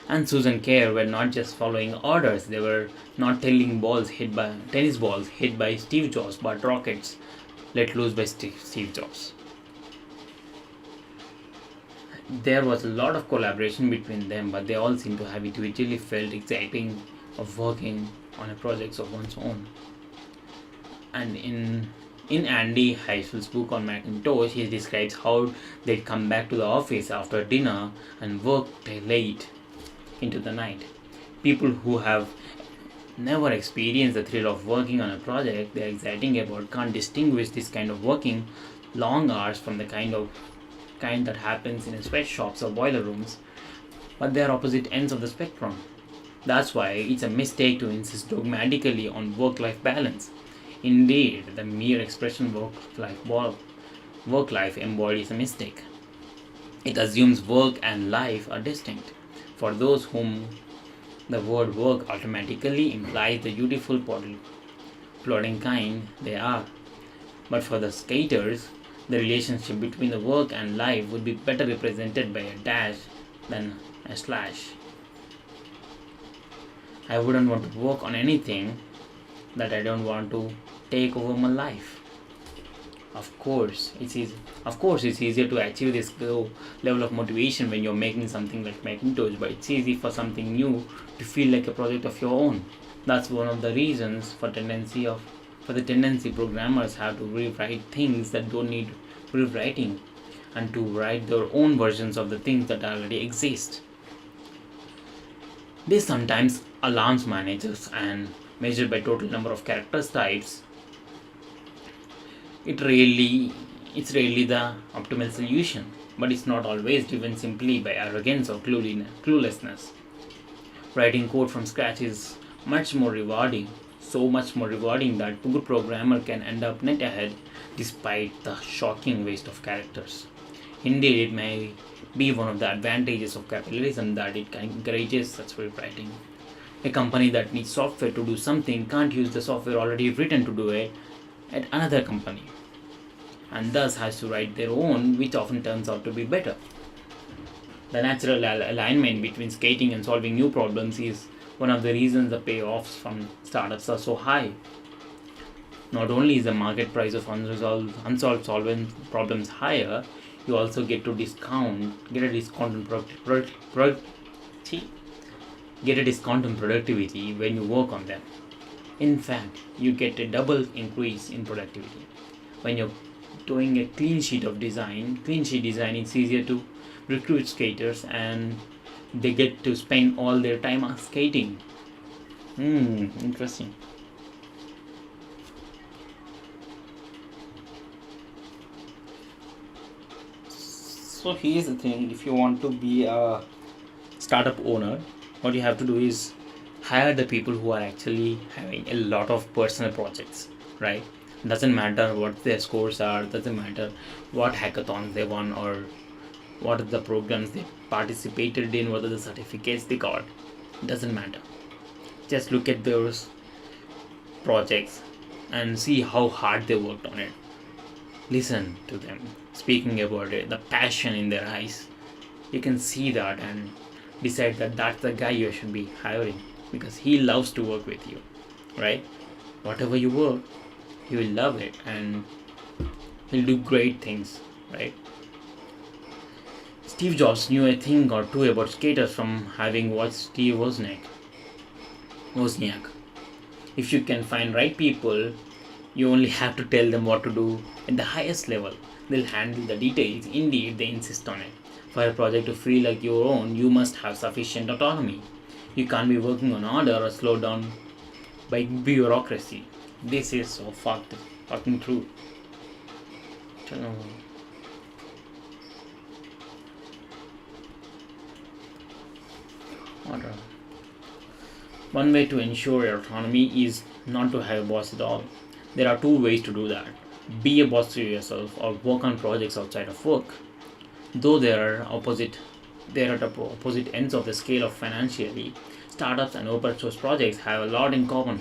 and Susan Kerr were not just following orders. They were not telling tennis balls hit by Steve Jobs, but rockets let loose by Steve Jobs. There was a lot of collaboration between them, but they all seemed to have individually felt exciting of working on a project of one's own. And in Andy Hirschfield's book on Macintosh, he describes how they'd come back to the office after dinner and work late into the night. People who have never experienced the thrill of working on a project they're exciting about can't distinguish this kind of working long hours from the kind that happens in sweatshops or boiler rooms, but they're opposite ends of the spectrum. That's why it's a mistake to insist dogmatically on work-life balance. Indeed, the mere expression work-life embodies a mistake. It assumes work and life are distinct. For those whom the word work automatically implies the beautiful plodding kind, they are. But for the skaters, the relationship between the work and life would be better represented by a dash than a slash. I wouldn't want to work on anything that I don't want to take over my life. Of course, it's easier to achieve this level of motivation when you're making something like Macintosh, but it's easy for something new to feel like a project of your own. That's one of the reasons for the tendency programmers have to rewrite things that don't need rewriting and to write their own versions of the things that already exist. This sometimes alarms managers, and measured by total number of character types, it's really the optimal solution, but it's not always driven simply by arrogance or cluelessness. Writing code from scratch is much more rewarding. so much more rewarding that a good programmer can end up net ahead despite the shocking waste of characters. Indeed, it may be one of the advantages of capitalism that it encourages such rewriting. A company that needs software to do something can't use the software already written to do it at another company, and thus has to write their own, which often turns out to be better. The natural alignment between skating and solving new problems is one of the reasons the payoffs from startups are so high. Not only is the market price of unsolved solvent problems higher, you also get a discount on get a discount on productivity when you work on them. In fact, you get a double increase in productivity. When you're doing a clean sheet design, it's easier to recruit skaters and they get to spend all their time on skating. Interesting. So here's the thing, if you want to be a startup owner, what you have to do is hire the people who are actually having a lot of personal projects, right? Doesn't matter what their scores are, doesn't matter what hackathons they won or what are the programs they participated in, what are the certificates they got. Doesn't matter. Just look at those projects and see how hard they worked on it. Listen to them speaking about it, the passion in their eyes. You can see that and decide that that's the guy you should be hiring because he loves to work with you, right? Whatever you work, he will love it and he'll do great things, right? Steve Jobs knew a thing or two about skaters from having watched Steve Wozniak. If you can find right people, you only have to tell them what to do at the highest level. They'll handle the details. Indeed, they insist on it. For a project to feel like your own, you must have sufficient autonomy. You can't be working on order or slowed down by bureaucracy. This is so fucking true. Order. One way to ensure your autonomy is not to have a boss at all. There are two ways to do that. Be a boss to yourself or work on projects outside of work. Though they are at opposite ends of the scale of financially, startups and open source projects have a lot in common,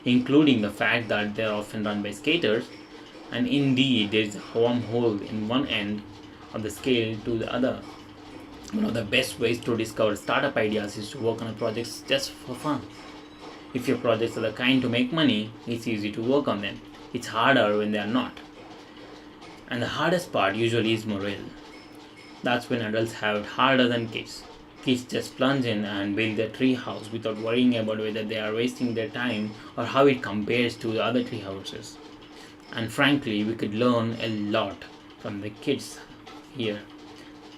including the fact that they are often run by skaters, and indeed there is a wormhole in one end of the scale to the other. One of the best ways to discover startup ideas is to work on projects just for fun. If your projects are the kind to make money, it's easy to work on them. It's harder when they are not. And the hardest part usually is morale. That's when adults have it harder than kids. Kids just plunge in and build their tree house without worrying about whether they are wasting their time or how it compares to the other tree houses. And frankly, we could learn a lot from the kids here.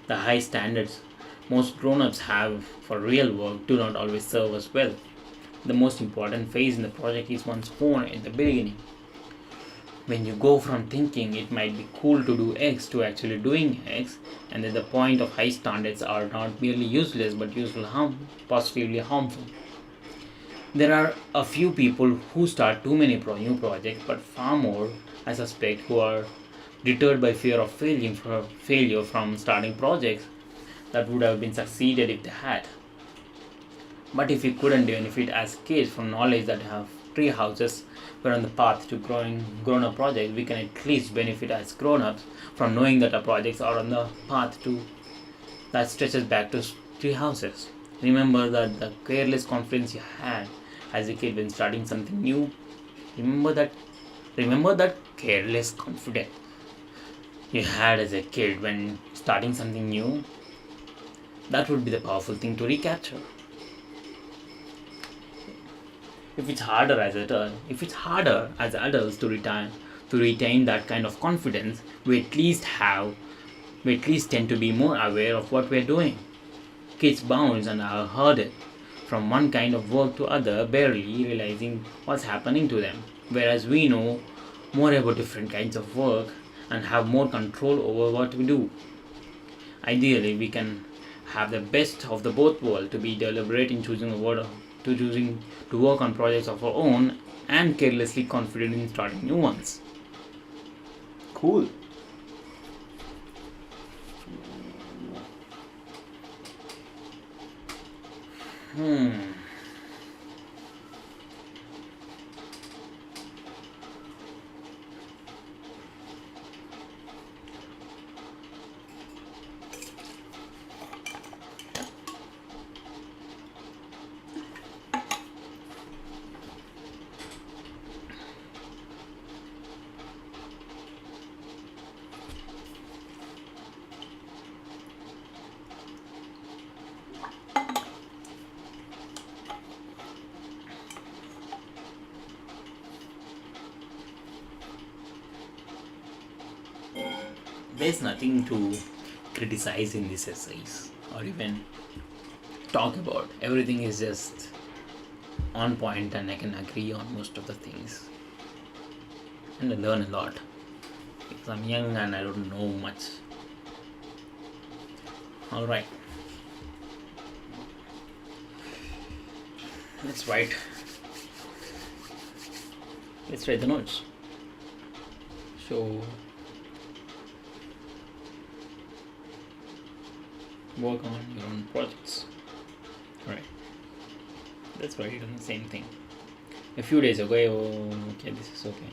The high standards most grown-ups have for real work do not always serve us well. The most important phase in the project is one's own at the beginning. When you go from thinking it might be cool to do X to actually doing X, and that the point of high standards are not merely useless but positively harmful. There are a few people who start too many new projects, but far more, I suspect, who are deterred by fear of failure from starting projects that would have been succeeded if they had. But if we couldn't benefit as kids from knowledge that have tree houses were on the path to grown-up projects, we can at least benefit as grown-ups from knowing that our projects are on the path to that stretches back to tree houses. Remember that the careless confidence you had as a kid when starting something new. Remember that careless confidence you had as a kid when starting something new. That would be the powerful thing to recapture. If it's harder as adults to retain that kind of confidence, we at least tend to be more aware of what we're doing. Kids bounce and are herded from one kind of work to other, barely realizing what's happening to them, whereas we know more about different kinds of work and have more control over what we do. Ideally, we can have the best of the both worlds, to be deliberate in choosing to work on projects of our own and carelessly confident in starting new ones. Cool. Hmm. There's nothing to criticize in these essays or even talk about. Everything is just on point, and I can agree on most of the things. And I learn a lot because I'm young and I don't know much. Alright, let's write. Let's write the notes. So, work on your own projects. Alright, let's write on the same thing. A few days ago, okay, this is okay.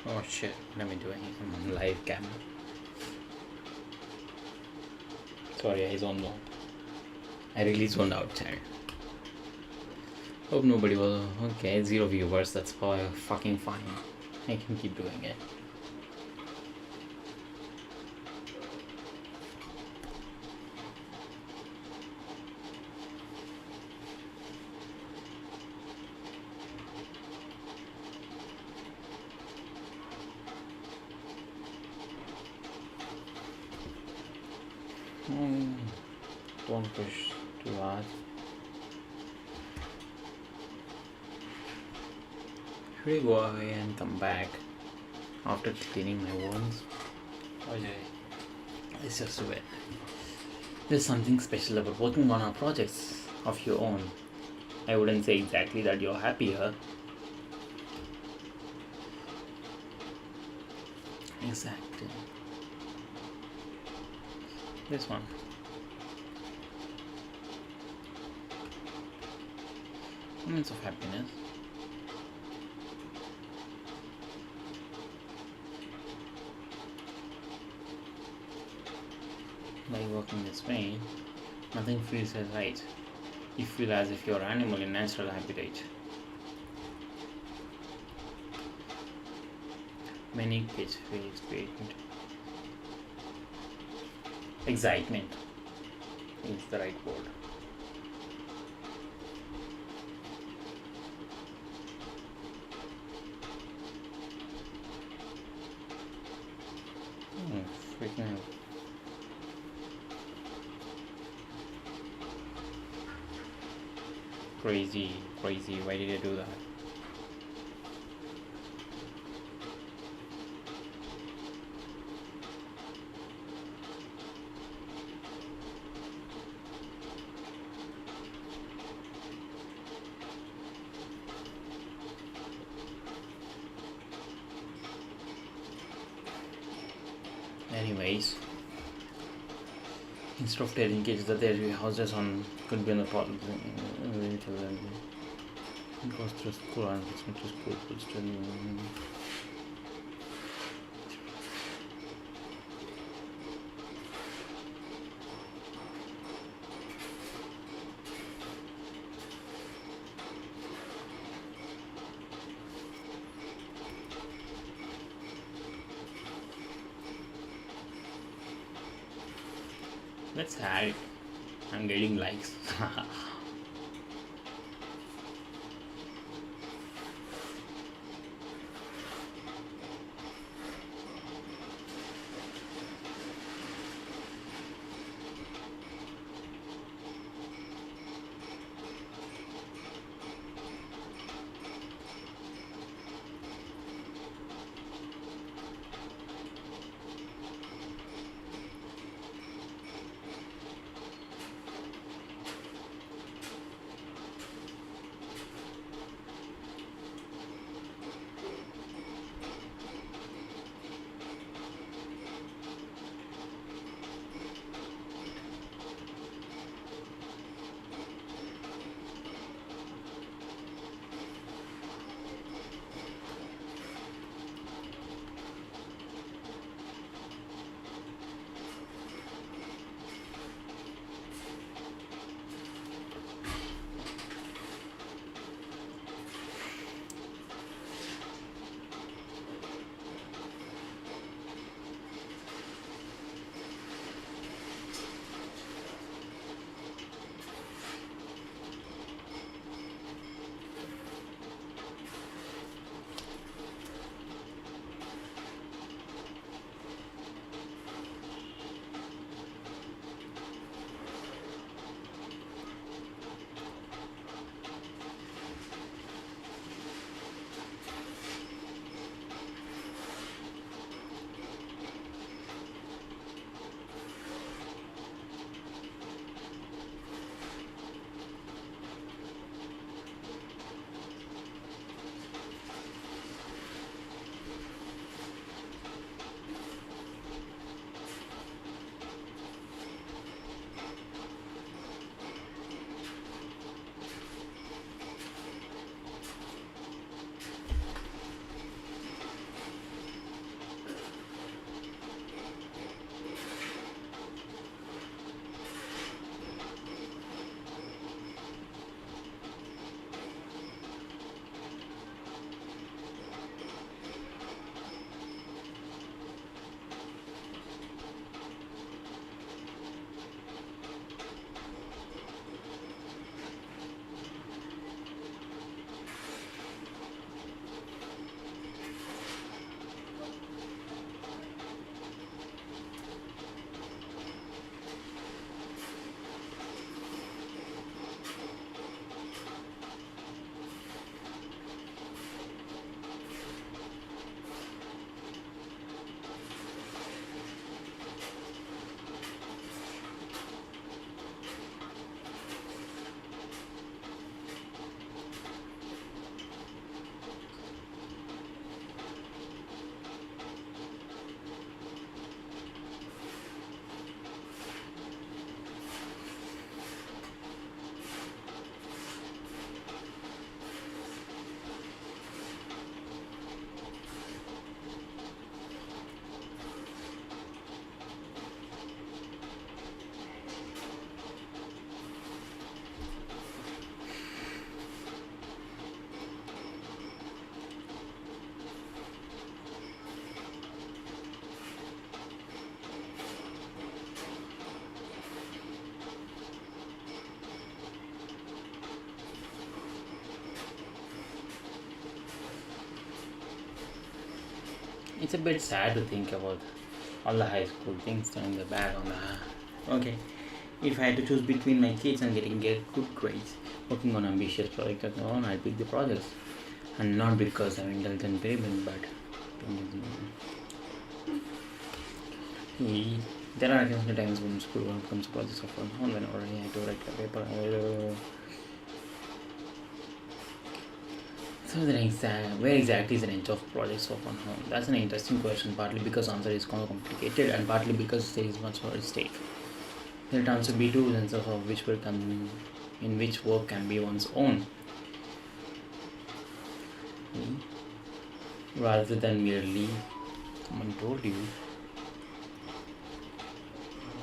Oh shit, let me do it. I'm on live camera. Sorry, I zoned out. I really zoned out, child. Hope nobody will. Okay, 0 viewers, that's fucking fine. I can keep doing it. Don't push too hard. Should I go away and come back after cleaning my wounds? Okay. It's just a bit. There's something special about working on our projects of your own. I wouldn't say exactly that you're happier. Exactly. This one. Moments of happiness. By working this way, nothing feels as right. You feel as if you're an animal in natural habitat. Many kids feel excitement is the right word. Crazy, crazy. Why did I do that? Anyways, instead of telling kids that their houses on could be on the pot, we tell them it goes through school and it's not to school, but still. That's sad. I'm getting likes. It's a bit sad to think about all the high school things turning the back on the. Okay. If I had to choose between my kids and get good grades, working on ambitious projects alone, I'd pick the projects. And not because I'm indulgent parent, but there are occasional times when school work comes projects of one home whenever I had to write a paper. So where exactly is the range of projects of one home? That's an interesting question, partly because answer is kind of complicated and partly because there is much more at stake. There can also be two senses of in which work can be one's own, rather than merely someone told you.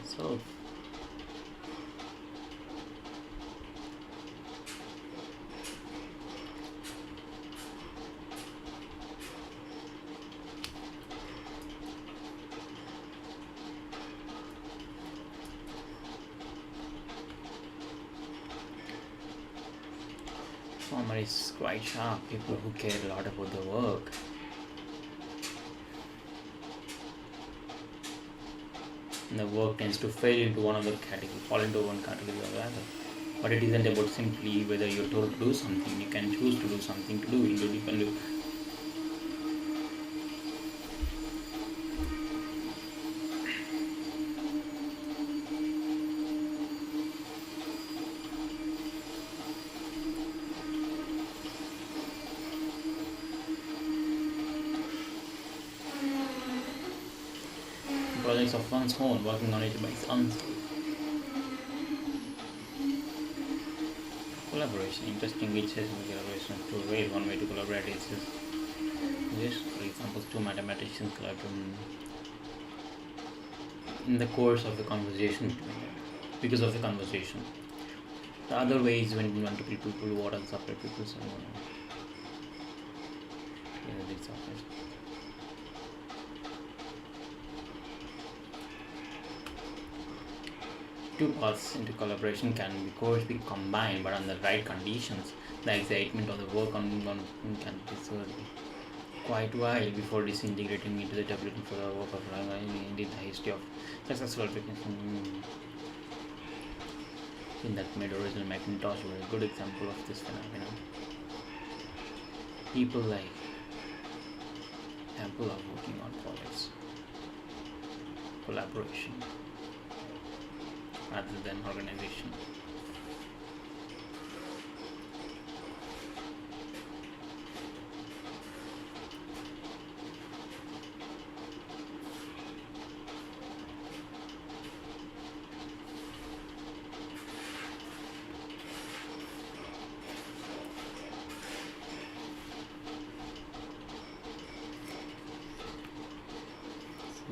So farmer is quite sharp. People who care a lot about the work. And the work tends to fall into one category or the other. But it isn't about simply whether you're told to do something. You can choose to do something to do. You can do. Projects of one's own, working on it by oneself. Collaboration, interesting. Which is collaboration of two ways. One way to collaborate is this. For example, two mathematicians collaborate in the course of the conversation, because of the conversation. The other way is when multiple people, what are separate people, so two paths into collaboration can of course be combined, but under the right conditions, the excitement of the work on can be quite a while before disintegrating into the development for the work of indeed the history of successful application in that made original Macintosh were a good example of this phenomenon. People like Apple are working on projects, collaboration rather than organization.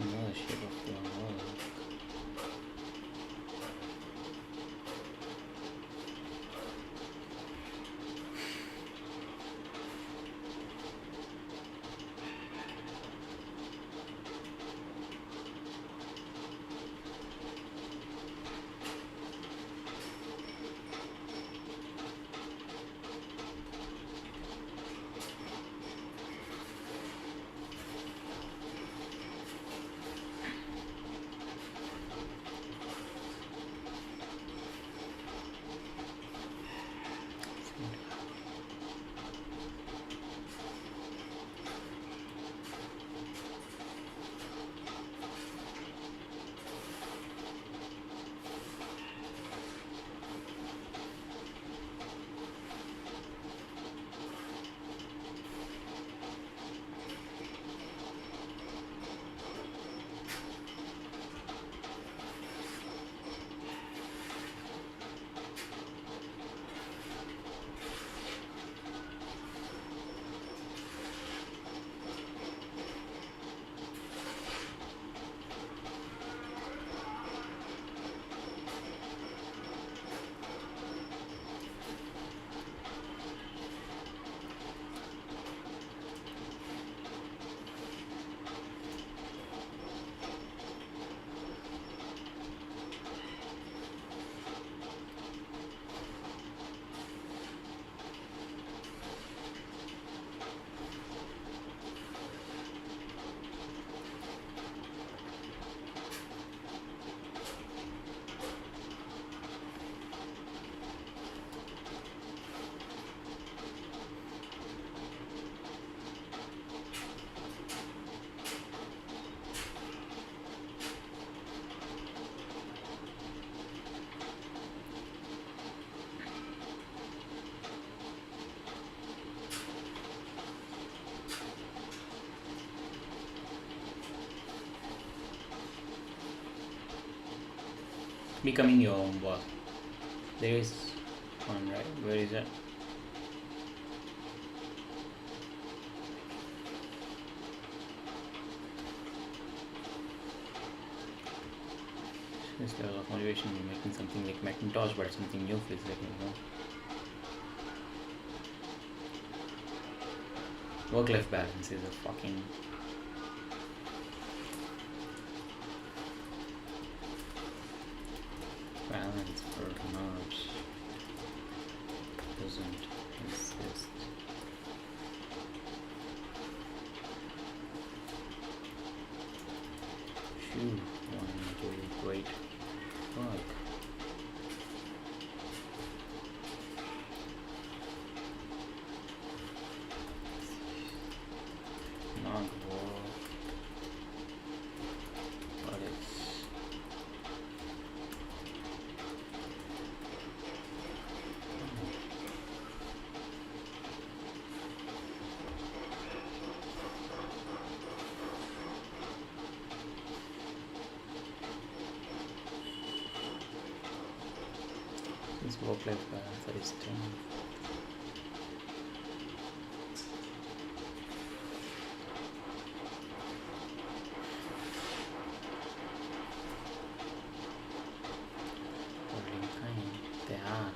Another shape of the world. Becoming your own boss. There is one, right? Where is it? This level of motivation in making something like Macintosh, but something new feels like, work-life balance is a fucking balance for nerds doesn't exist. Phew, one do great work. Not work, but it's this work-life balance that is staying. Holding time, they are.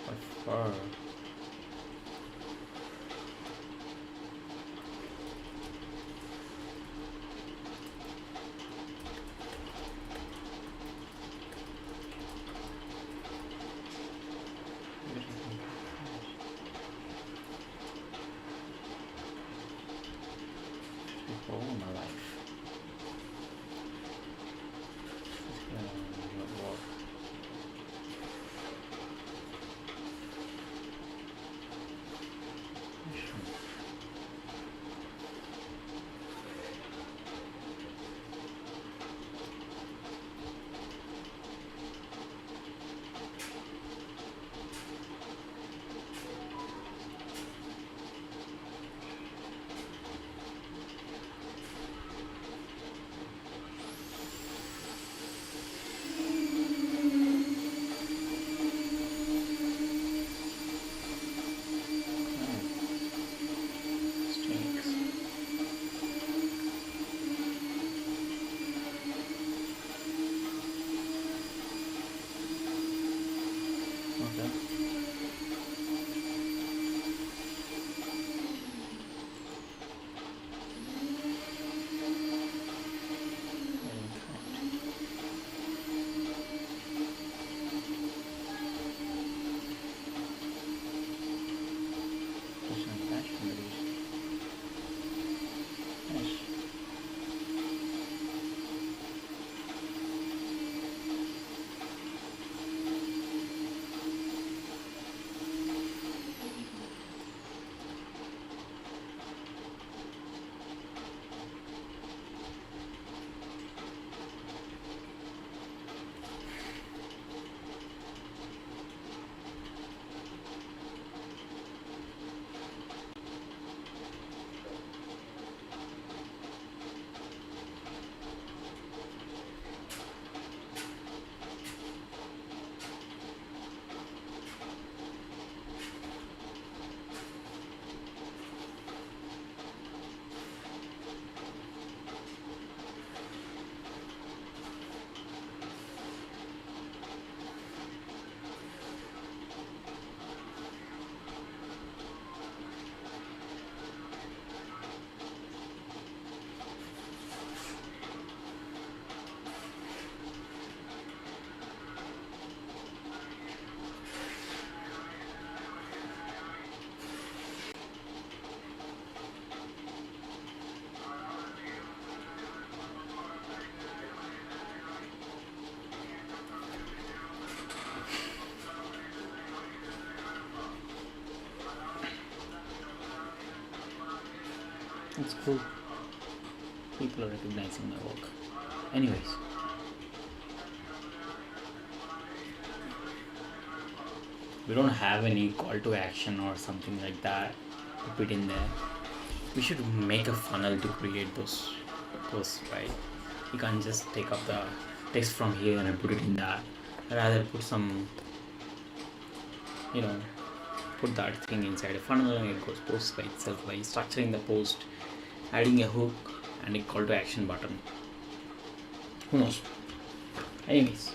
But for all my life. Work. Stinks. Okay. Nice. It's cool. People are recognizing my work. Anyways, we don't have any call to action or something like that to put in there. We should make a funnel to create those posts, right? You can't just take up the text from here and put it in that. Rather put some, you know, put that thing inside a funnel and it goes post by itself by structuring the post, adding a hook and a call to action button. Who knows? Anyways,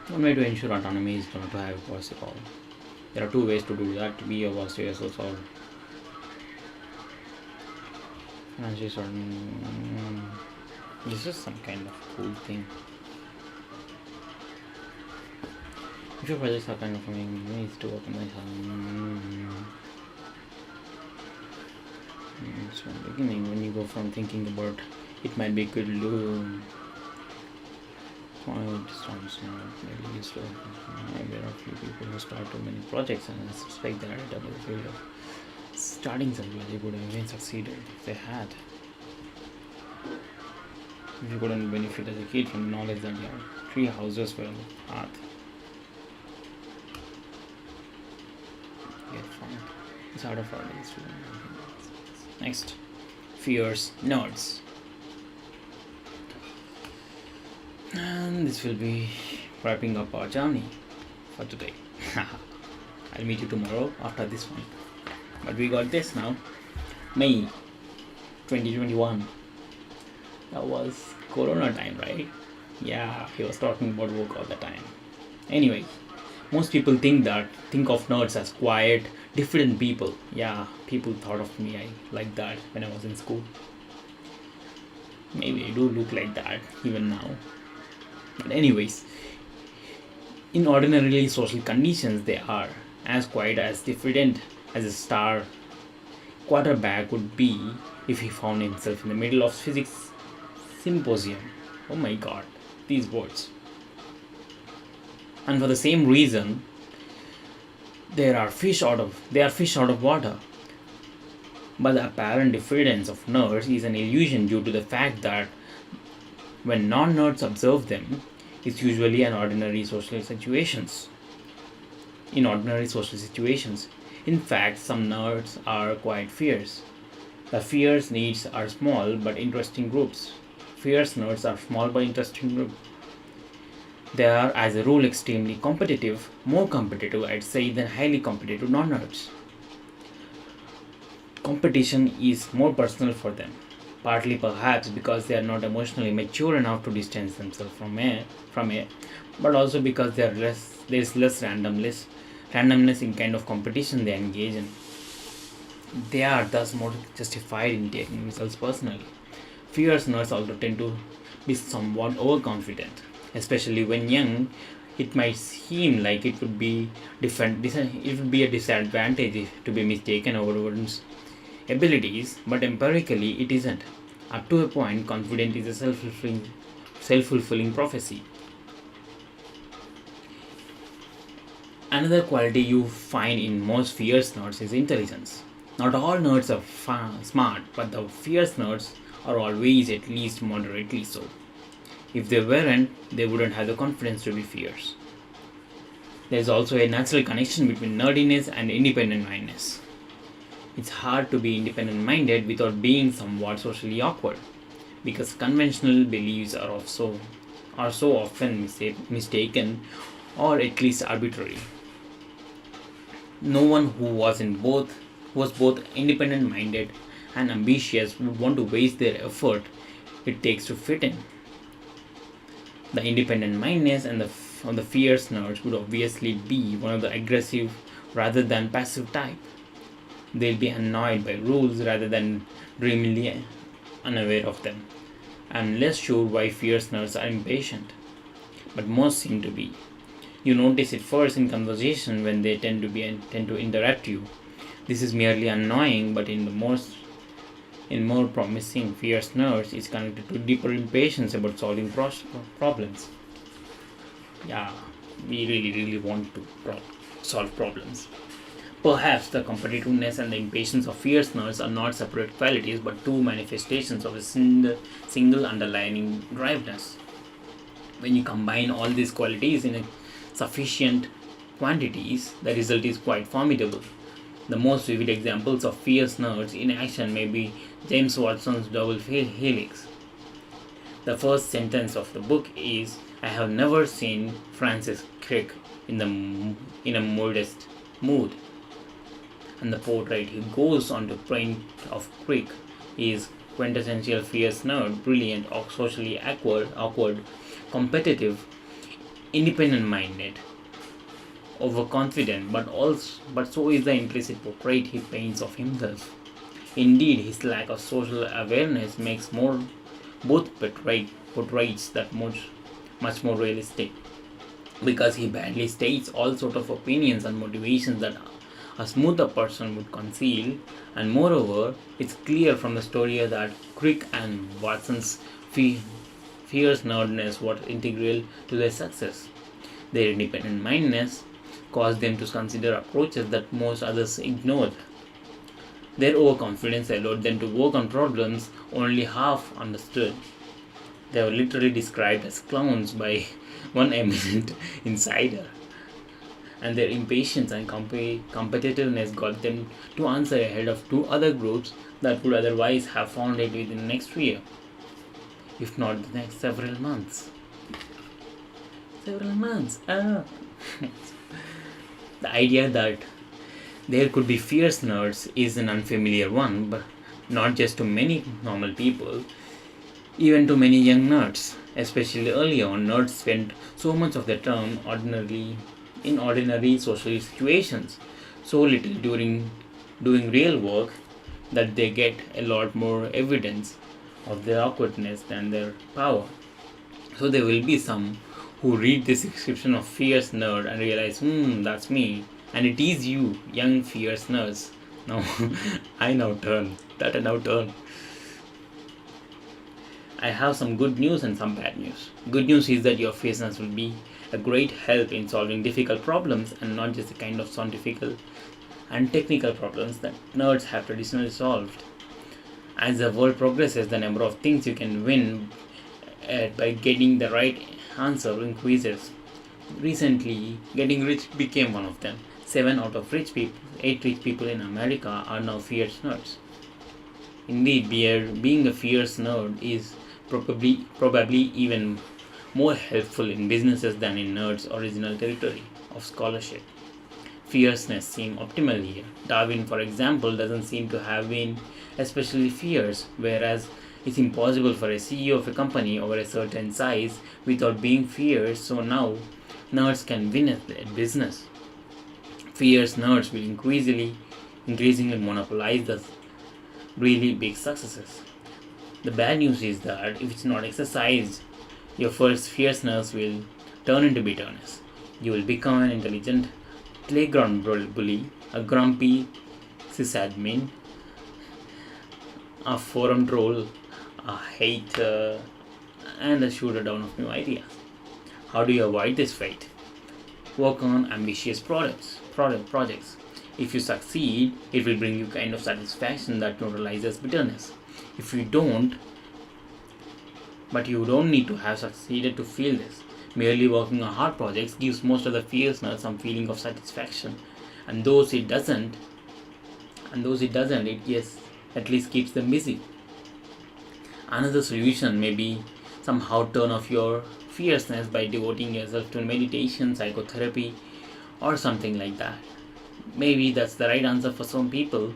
one way to ensure autonomy is not to have a voice at all. There are two ways to do that: be a voice to yourself or financially certain. This is some kind of cool thing. If your projects are kind of coming, needs to open my so in the beginning, when you go from thinking about it might be good to do distance, maybe useful. There are a few people who start too many projects, and I suspect that at the field of starting something they would have even succeeded if they had. If you couldn't benefit as a kid from the knowledge that your tree houses were earth. Get fun. It's out of our days. Next, fears, nerds. And this will be wrapping up our journey for today. I'll meet you tomorrow after this one. But we got this now. May 2021. That was Corona time, right? Yeah, he was talking about work all the time. Anyway, most people think of nerds as quiet, different people. Yeah, people thought of me like that when I was in school. Maybe I do look like that even now. But anyways, in ordinarily social conditions, they are as quiet as diffident as a star quarterback would be if he found himself in the middle of physics symposium. Oh my god, these words. And for the same reason, they are fish out of water. But the apparent diffidence of nerds is an illusion due to the fact that when non-nerds observe them, it's usually in ordinary social situations. In fact, some nerds are quite fierce. The fierce needs are small but interesting groups. Fierce nerds are small but interesting groups. They are, as a rule, extremely competitive, more competitive, I'd say, than highly competitive non nerds. Competition is more personal for them, partly perhaps because they are not emotionally mature enough to distance themselves from it, but also because there is less randomness in kind of competition they engage in. They are thus more justified in taking themselves personally. Fierce nerds also tend to be somewhat overconfident, especially when young. It might seem like it would be a disadvantage to be mistaken over one's abilities, but empirically it isn't. Up to a point, confidence is a self-fulfilling prophecy. Another quality you find in most fierce nerds is intelligence. Not all nerds are smart, but the fierce nerds are always at least moderately so. If they weren't, they wouldn't have the confidence to be fierce. There's also a natural connection between nerdiness and independent mindedness. It's hard to be independent minded without being somewhat socially awkward, because conventional beliefs are so often mistaken or at least arbitrary. No one who was both independent minded and ambitious would want to waste their effort it takes to fit in. The independent mindedness and the fierce nerds would obviously be one of the aggressive rather than passive type. They'll be annoyed by rules rather than dreamily unaware of them. I'm less sure why fierce nerds are impatient, but most seem to be. You notice it first in conversation when they tend to interrupt you. This is merely annoying, but in more promising fierce nerds is connected to deeper impatience about solving problems. Yeah, we really want to solve problems. Perhaps the competitiveness and the impatience of fierce nerds are not separate qualities but two manifestations of a single underlying driveness. When you combine all these qualities in a sufficient quantities, the result is quite formidable. The most vivid examples of fierce nerds in action may be James Watson's double helix. The first sentence of the book is, "I have never seen Francis Crick in a modest mood." And the portrait he goes on to paint of Crick is quintessential fierce nerd, brilliant, or socially awkward, competitive, independent-minded, overconfident, but so is the implicit portrait he paints of himself. Indeed, his lack of social awareness makes both portraits that much more realistic, because he badly states all sort of opinions and motivations that a smoother person would conceal, and moreover, it's clear from the story that Crick and Watson's fierce nerdness was integral to their success. Their independent mindedness caused them to consider approaches that most others ignored. Their overconfidence allowed them to work on problems only half understood. They were literally described as clowns by one eminent insider, and their impatience and competitiveness got them to answer ahead of two other groups that would otherwise have found it within the next year, if not the next several months. Several months. The idea that there could be fierce nerds is an unfamiliar one, but not just to many normal people, even to many young nerds. Especially early on, nerds spent so much of their time in ordinary social situations, so little during doing real work, that they get a lot more evidence of their awkwardness than their power. So there will be some who read this description of fierce nerd and realize, that's me, and it is you, young fierce nerds. Now, I now turn. That I now turn. I have some good news and some bad news. Good news is that your fierceness will be a great help in solving difficult problems, and not just the kind of scientific and technical problems that nerds have traditionally solved. As the world progresses, the number of things you can win by getting the right answer increases. Recently, getting rich became one of them. 8 rich people in America are now fierce nerds. Indeed, being a fierce nerd is probably even more helpful in businesses than in nerds' original territory of scholarship. Fierceness seems optimal here. Darwin, for example, doesn't seem to have been especially fierce, whereas it's impossible for a CEO of a company over a certain size without being fierce, so now nerds can win at business. Fierce nerds will increasingly monopolize the really big successes. The bad news is that if it's not exercised, your first fierceness will turn into bitterness. You will become an intelligent playground bully, a grumpy sysadmin, a forum troll, a hater, and a shooter down of new ideas. How do you avoid this fate? Work on ambitious projects. If you succeed, it will bring you kind of satisfaction that neutralizes bitterness. If you don't, but you don't need to have succeeded to feel this. Merely working on hard projects gives most of the fierceness some feeling of satisfaction, and those it doesn't, it yes at least keeps them busy. Another solution may be somehow turn off your fierceness by devoting yourself to meditation, psychotherapy, or something like that. Maybe that's the right answer for some people.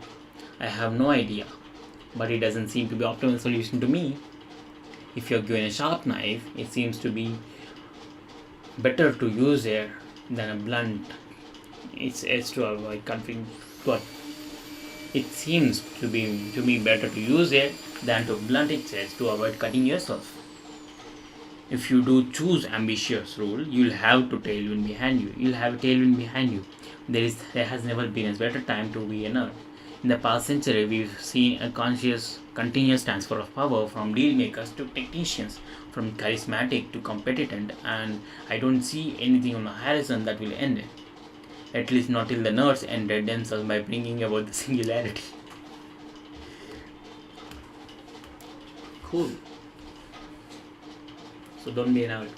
I have no idea, but it doesn't seem to be optimal solution to me. If you're given a sharp knife, it seems to be better to use it than a blunt. It's to avoid conflict, but it seems to be better to use it than to blunt its edge to avoid cutting yourself. If you do choose ambitious rule, you'll have to tailwind behind you. You'll have a tailwind behind you. There has never been a better time to be a nerd. In the past century, we've seen a continuous transfer of power from deal makers to technicians, from charismatic to competent, and I don't see anything on the horizon that will end it. At least not till the nerds ended themselves by bringing about the singularity. Cool. So don't be a nerd.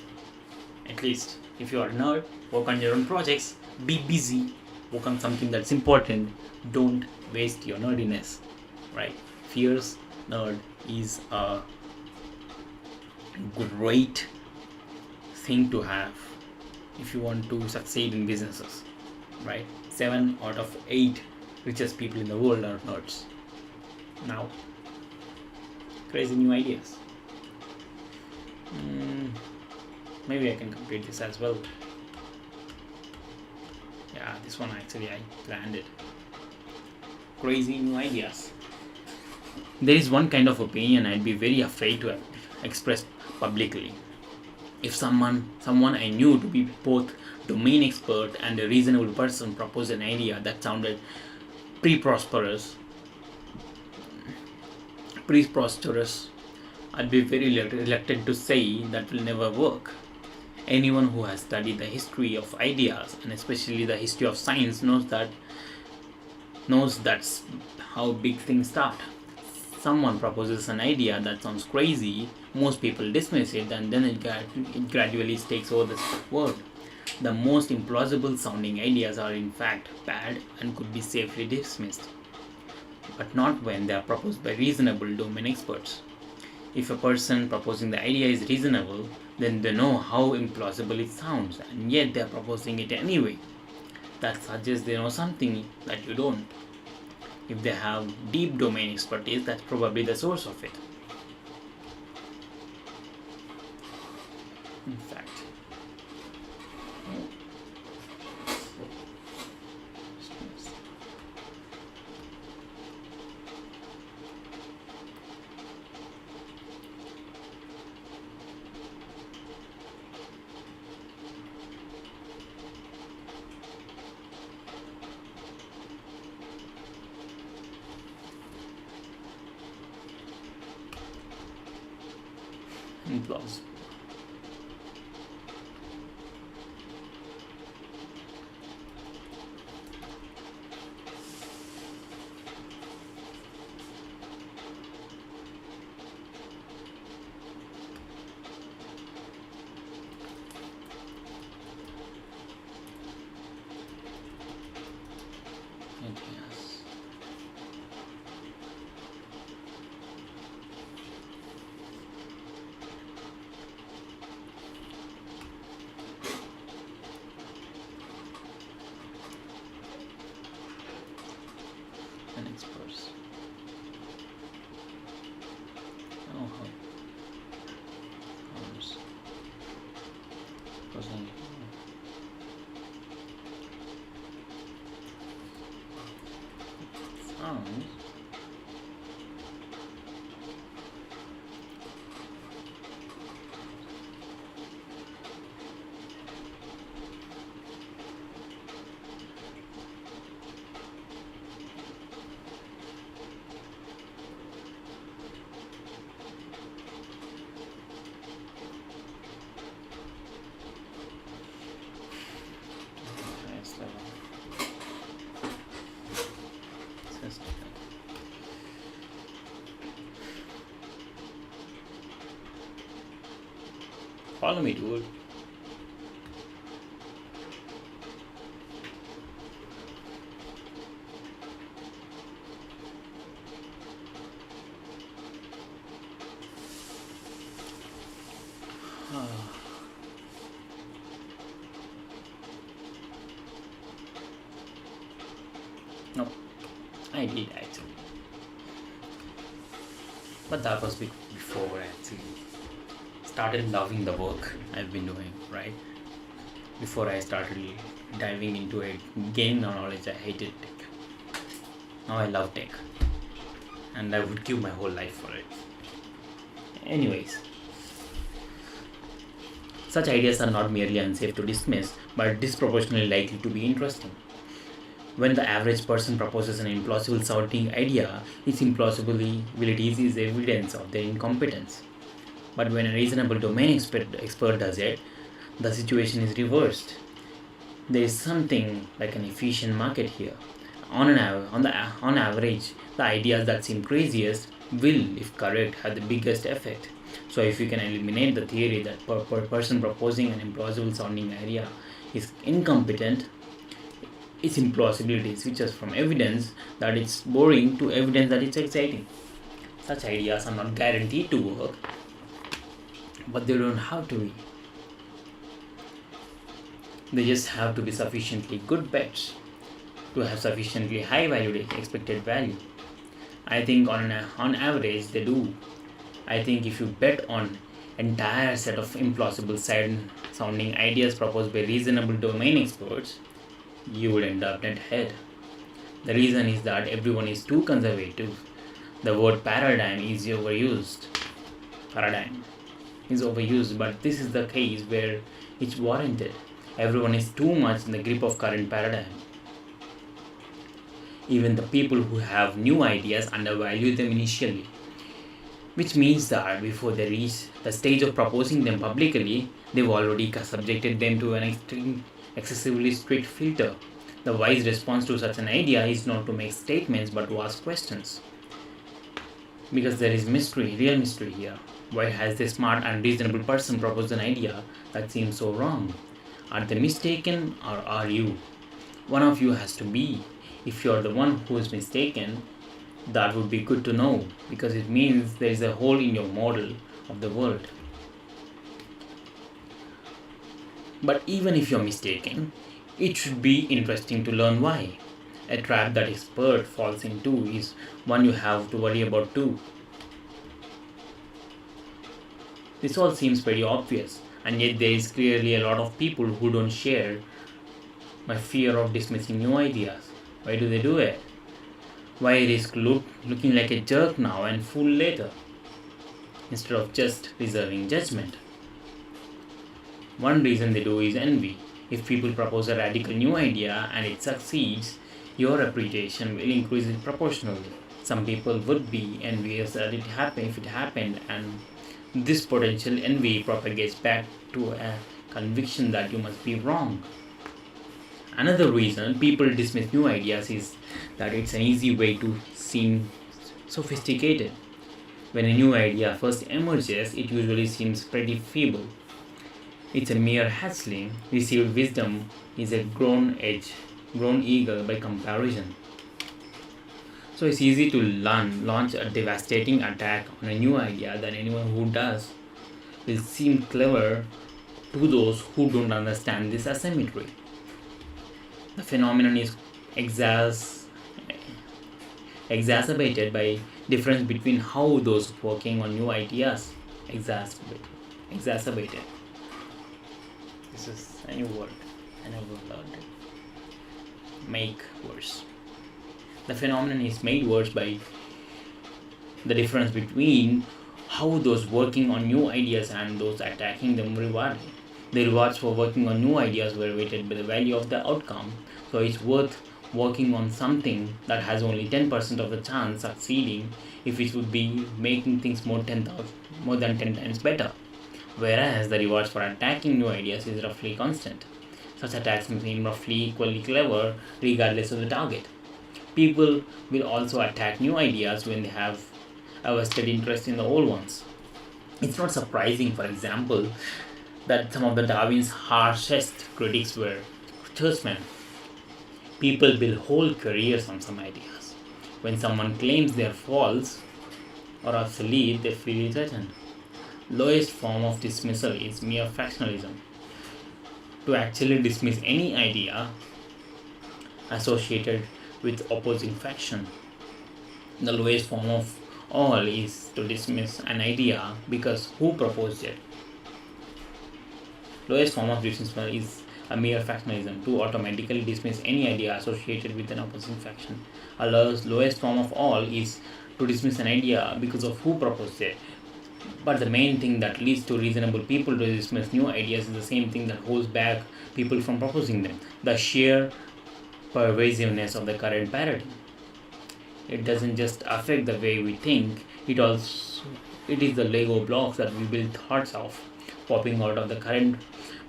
At least if you are a nerd, work on your own projects, be busy, work on something that's important. Don't waste your nerdiness, right? Fierce nerd is a great thing to have if you want to succeed in businesses, right? 7 out of 8 richest people in the world are nerds. Now, crazy new ideas. Maybe I can complete this as well. Yeah, this one actually I planned it. Crazy new ideas. There is one kind of opinion I'd be very afraid to express publicly. If someone I knew to be both domain expert and a reasonable person proposed an idea that sounded preposterous, I'd be very reluctant to say that will never work. Anyone who has studied the history of ideas, and especially the history of science, knows that's how big things start. Someone proposes an idea that sounds crazy, most people dismiss it, and then it gradually takes over the world. The most implausible sounding ideas are in fact bad and could be safely dismissed, but not when they are proposed by reasonable domain experts. If a person proposing the idea is reasonable, then they know how implausible it sounds, and yet they are proposing it anyway. That suggests they know something that you don't. If they have deep domain expertise, that's probably the source of it. In fact, implausible. Yes. Person sounds nice system. Follow me, dude. No, I did actually, but that was before I actually started loving the work I've been doing. Right before I started diving into it, gaining knowledge, I hated tech. Now I love tech, and I would give my whole life for it. Anyways, such ideas are not merely unsafe to dismiss, but disproportionately likely to be interesting. When the average person proposes an implausible sounding idea, its implausibility is evidence of their incompetence. But when a reasonable domain expert does it, the situation is reversed. There is something like an efficient market here. On average, the ideas that seem craziest will, if correct, have the biggest effect. So, if you can eliminate the theory that per person proposing an implausible sounding idea is incompetent, its implausibility switches from evidence that it's boring to evidence that it's exciting. Such ideas are not guaranteed to work, but they don't have to be. They just have to be sufficiently good bets to have sufficiently high valued expected value. I think on average they do. I think if you bet on entire set of implausible sounding ideas proposed by reasonable domain experts, you would end up net head. The reason is that everyone is too conservative. The word paradigm is overused, but this is the case where it's warranted. Everyone is too much in the grip of current paradigm. Even the people who have new ideas undervalue them initially, which means that before they reach the stage of proposing them publicly, they've already subjected them to an excessively strict filter. The wise response to such an idea is not to make statements but to ask questions. Because there is real mystery here. Why has this smart and reasonable person proposed an idea that seems so wrong? Are they mistaken or are you? One of you has to be. If you're the one who is mistaken, that would be good to know because it means there is a hole in your model of the world. But even if you're mistaken, it should be interesting to learn why. A trap that expert falls into is one you have to worry about too. This all seems pretty obvious, and yet there is clearly a lot of people who don't share my fear of dismissing new ideas. Why do they do it? Why risk looking like a jerk now and fool later, instead of just reserving judgment? One reason they do is envy. If people propose a radical new idea and it succeeds, your reputation will increase proportionally. Some people would be envious that if it happened, and this potential envy propagates back to a conviction that you must be wrong. Another reason people dismiss new ideas is that it's an easy way to seem sophisticated. When a new idea first emerges, it usually seems pretty feeble. It's a mere hatchling. Received wisdom is a grown eagle by comparison. So it's easy to launch a devastating attack on a new idea than anyone who does will seem clever to those who don't understand this asymmetry. The phenomenon is exacerbated by difference between how those working on new ideas exacerbated. This is a new word. I never learned it. Make worse. The phenomenon is made worse by the difference between how those working on new ideas and those attacking them rewarded. The rewards for working on new ideas were weighted by the value of the outcome, so it's worth working on something that has only 10% of the chance succeeding if it would be making things more than 10 times better. Whereas the rewards for attacking new ideas is roughly constant. Such attacks seem roughly equally clever regardless of the target. People will also attack new ideas when they have a vested interest in the old ones. It's not surprising, for example, that some of the Darwin's harshest critics were churchmen. People build whole careers on some ideas. When someone claims they're false or obsolete, they feel threatened. Lowest form of dismissal is mere factionalism. To actually dismiss any idea associated with opposing faction. The lowest form of all is to dismiss an idea because who proposed it. Lowest form of dismissal is a mere factionalism, to automatically dismiss any idea associated with an opposing faction. A lowest form of all is to dismiss an idea because of who proposed it. But the main thing that leads to reasonable people to dismiss new ideas is the same thing that holds back people from proposing them: the sheer pervasiveness of the current paradigm. It doesn't just affect the way we think, it is the Lego blocks that we build thoughts of. Popping out of the current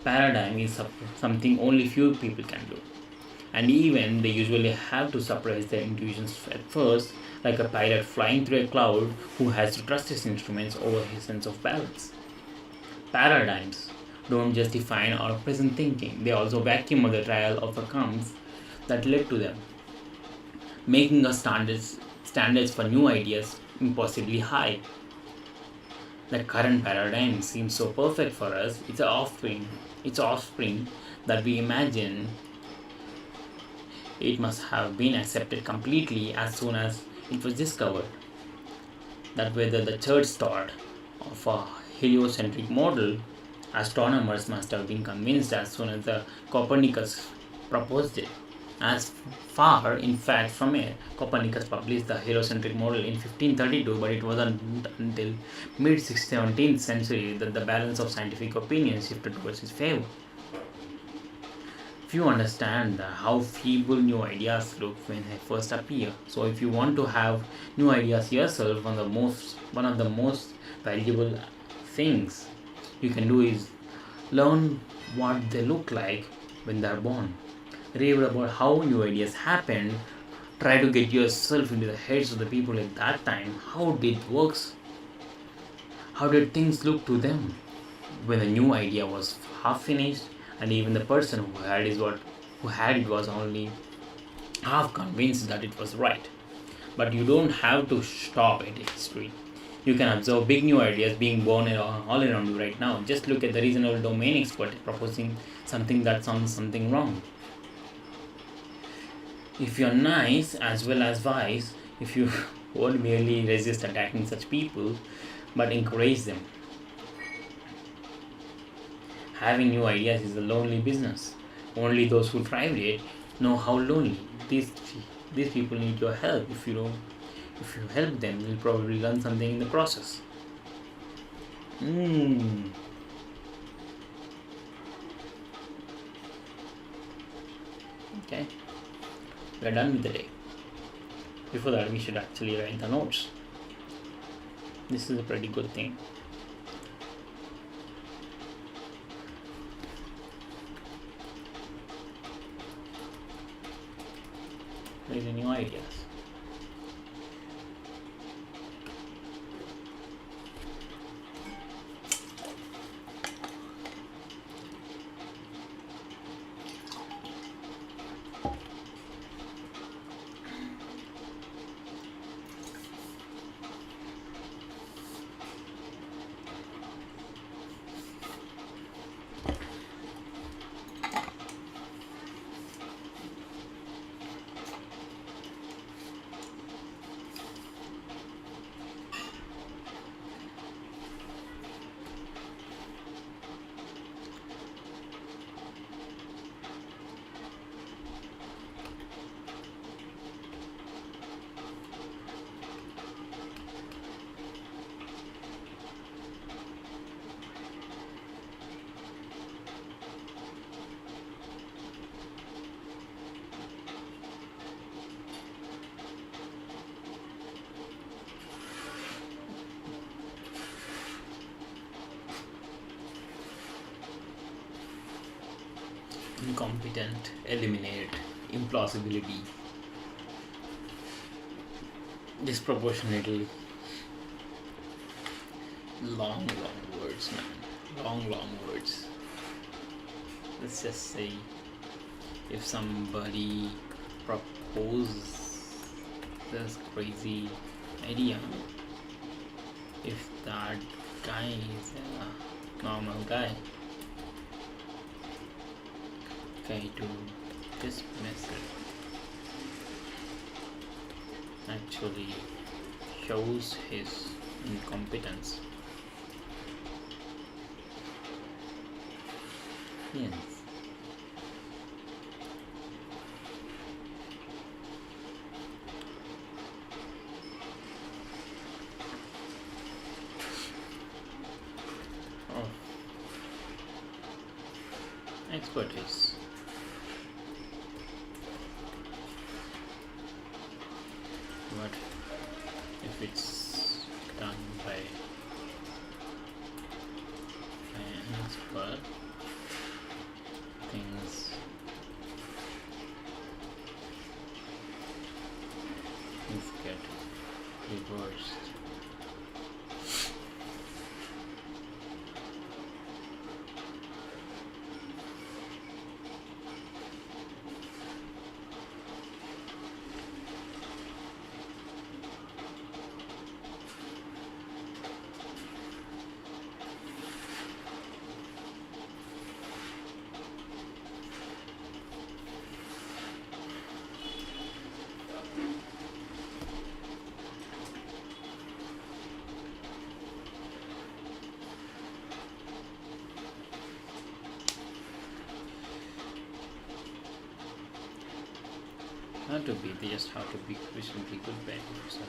paradigm is something only few people can do. And even they usually have to suppress their intuitions at first, like a pilot flying through a cloud who has to trust his instruments over his sense of balance. Paradigms don't just define our present thinking, they also vacuum of the trial of outcomes that led to them, making our standards for new ideas impossibly high. The current paradigm seems so perfect for us, its offspring that we imagine it must have been accepted completely as soon as it was discovered. That whether the church thought of a heliocentric model, astronomers must have been convinced as soon as the Copernicus proposed it. As far, in fact, from it, Copernicus published the heliocentric model in 1532, but it wasn't until mid-17th century that the balance of scientific opinion shifted towards his favor. If you understand how feeble new ideas look when they first appear, so if you want to have new ideas yourself, one of the most valuable things you can do is learn what they look like when they're born. Read about how new ideas happened. Try to get yourself into the heads of the people at that time. How did it works? How did things look to them when the new idea was half finished, and even the person who had it was only half convinced that it was right? But you don't have to stop at history. You can observe big new ideas being born all around you right now. Just look at the reasonable domain expert proposing something that sounds something wrong. If you're nice as well as wise, if you won't merely resist attacking such people, but encourage them. Having new ideas is a lonely business. Only those who tried it know how lonely. These people need your help. If you help them, you'll probably learn something in the process. Okay. We're done with the day. Before that, we should actually write the notes. This is a pretty good thing. Raise new ideas. incompetent, eliminate, implausibility, disproportionately. Long, long words, man. Long, long words. Let's just say if somebody proposes this crazy idea, if that guy is a normal guy, to dismiss it actually shows his incompetence. Yes. Oh. Expertise. But if it's done by an expert, things get reversed. Not to be, they just have to be recently good bad stuff.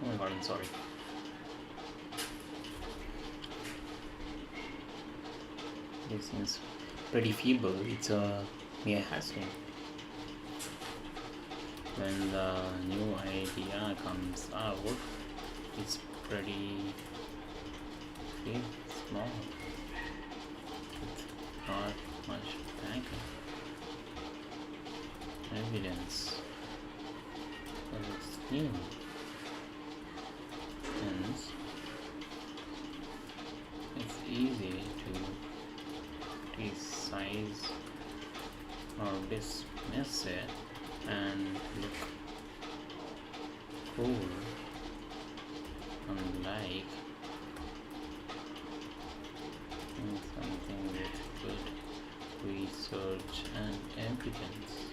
Oh my god, I'm sorry. This seems pretty feeble. It's a mere hassle. When the new idea comes out, it's pretty long with not much backup evidence for its claim. Hence, it's easy to criticize or dismiss it and look cool, unlike something with good research and evidence.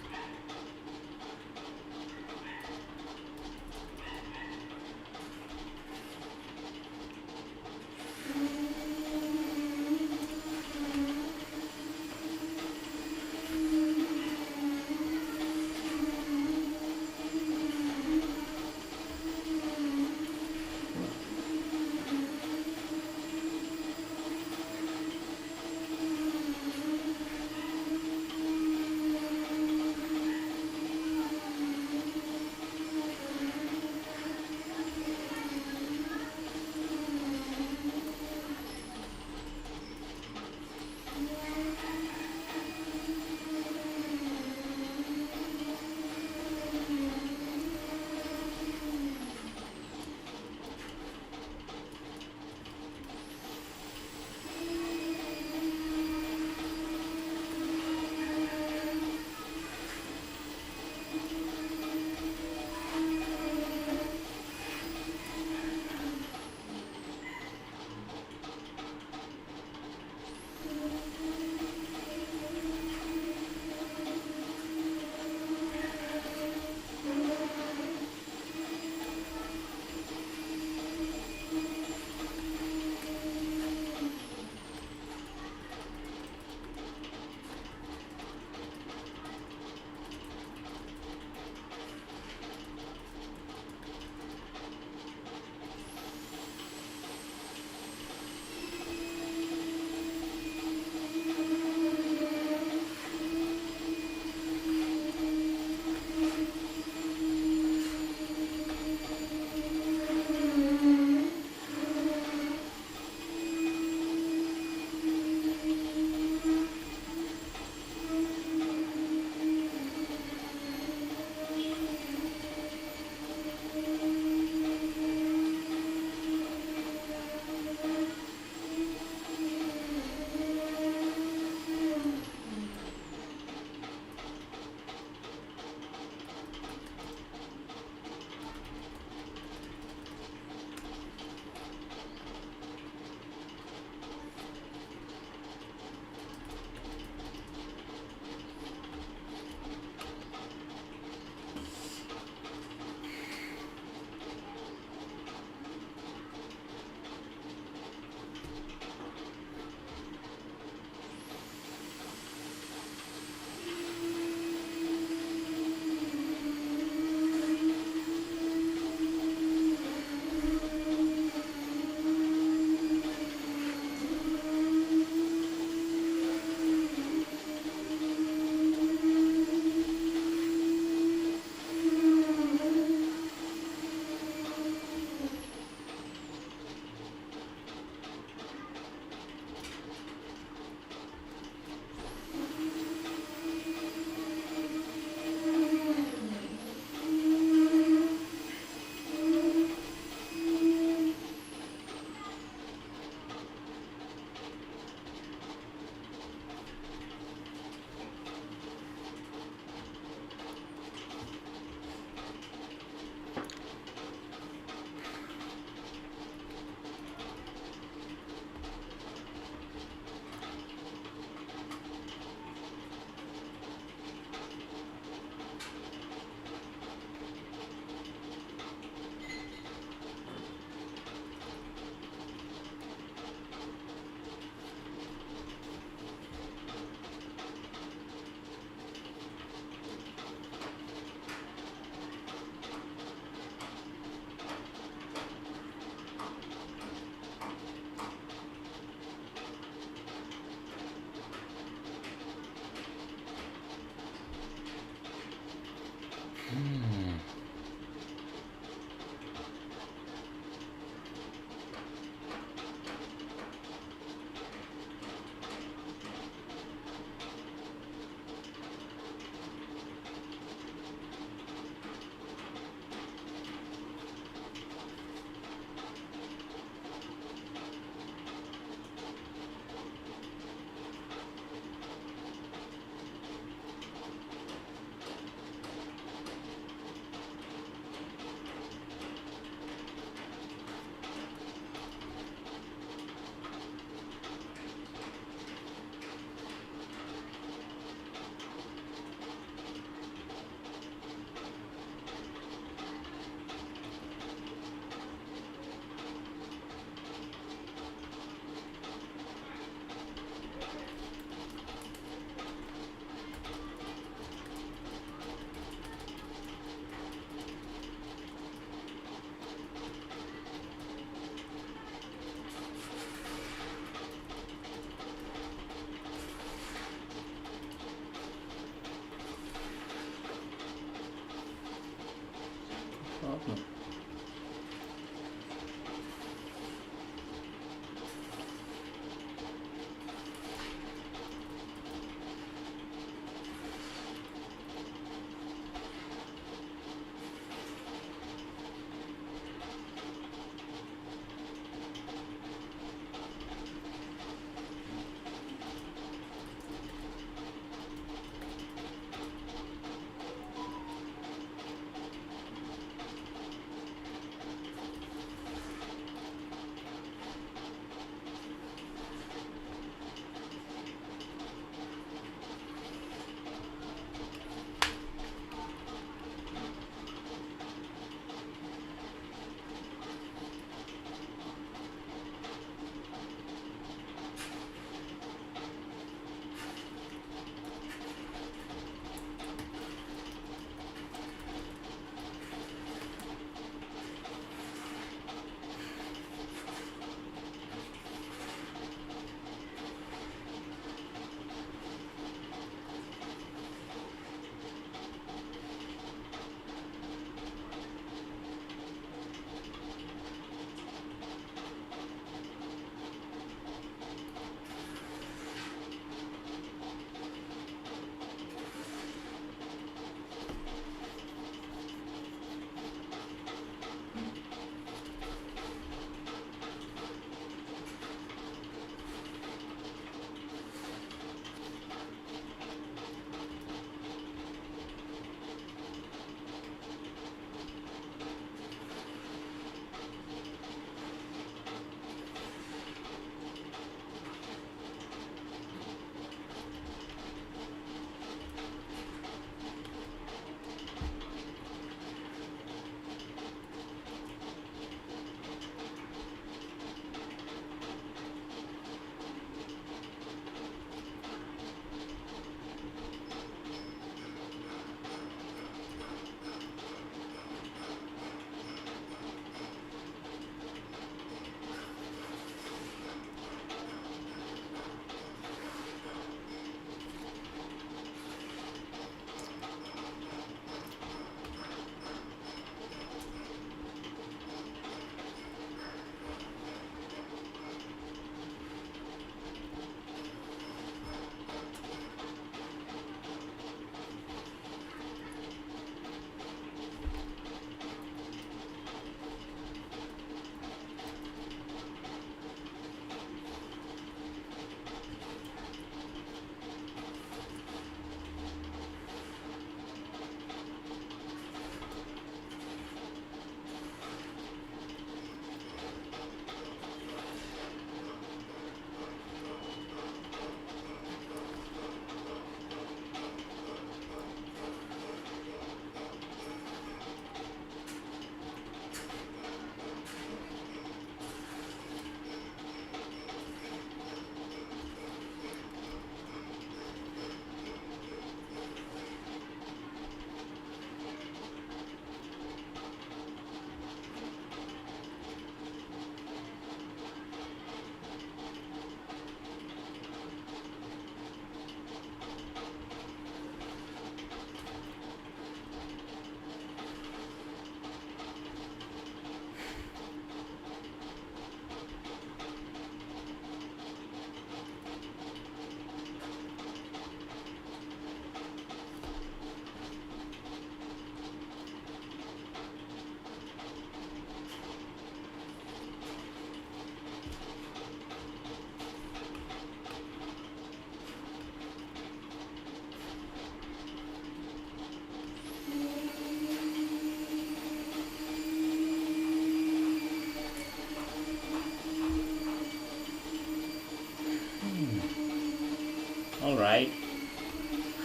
Alright,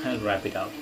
I'll wrap it up.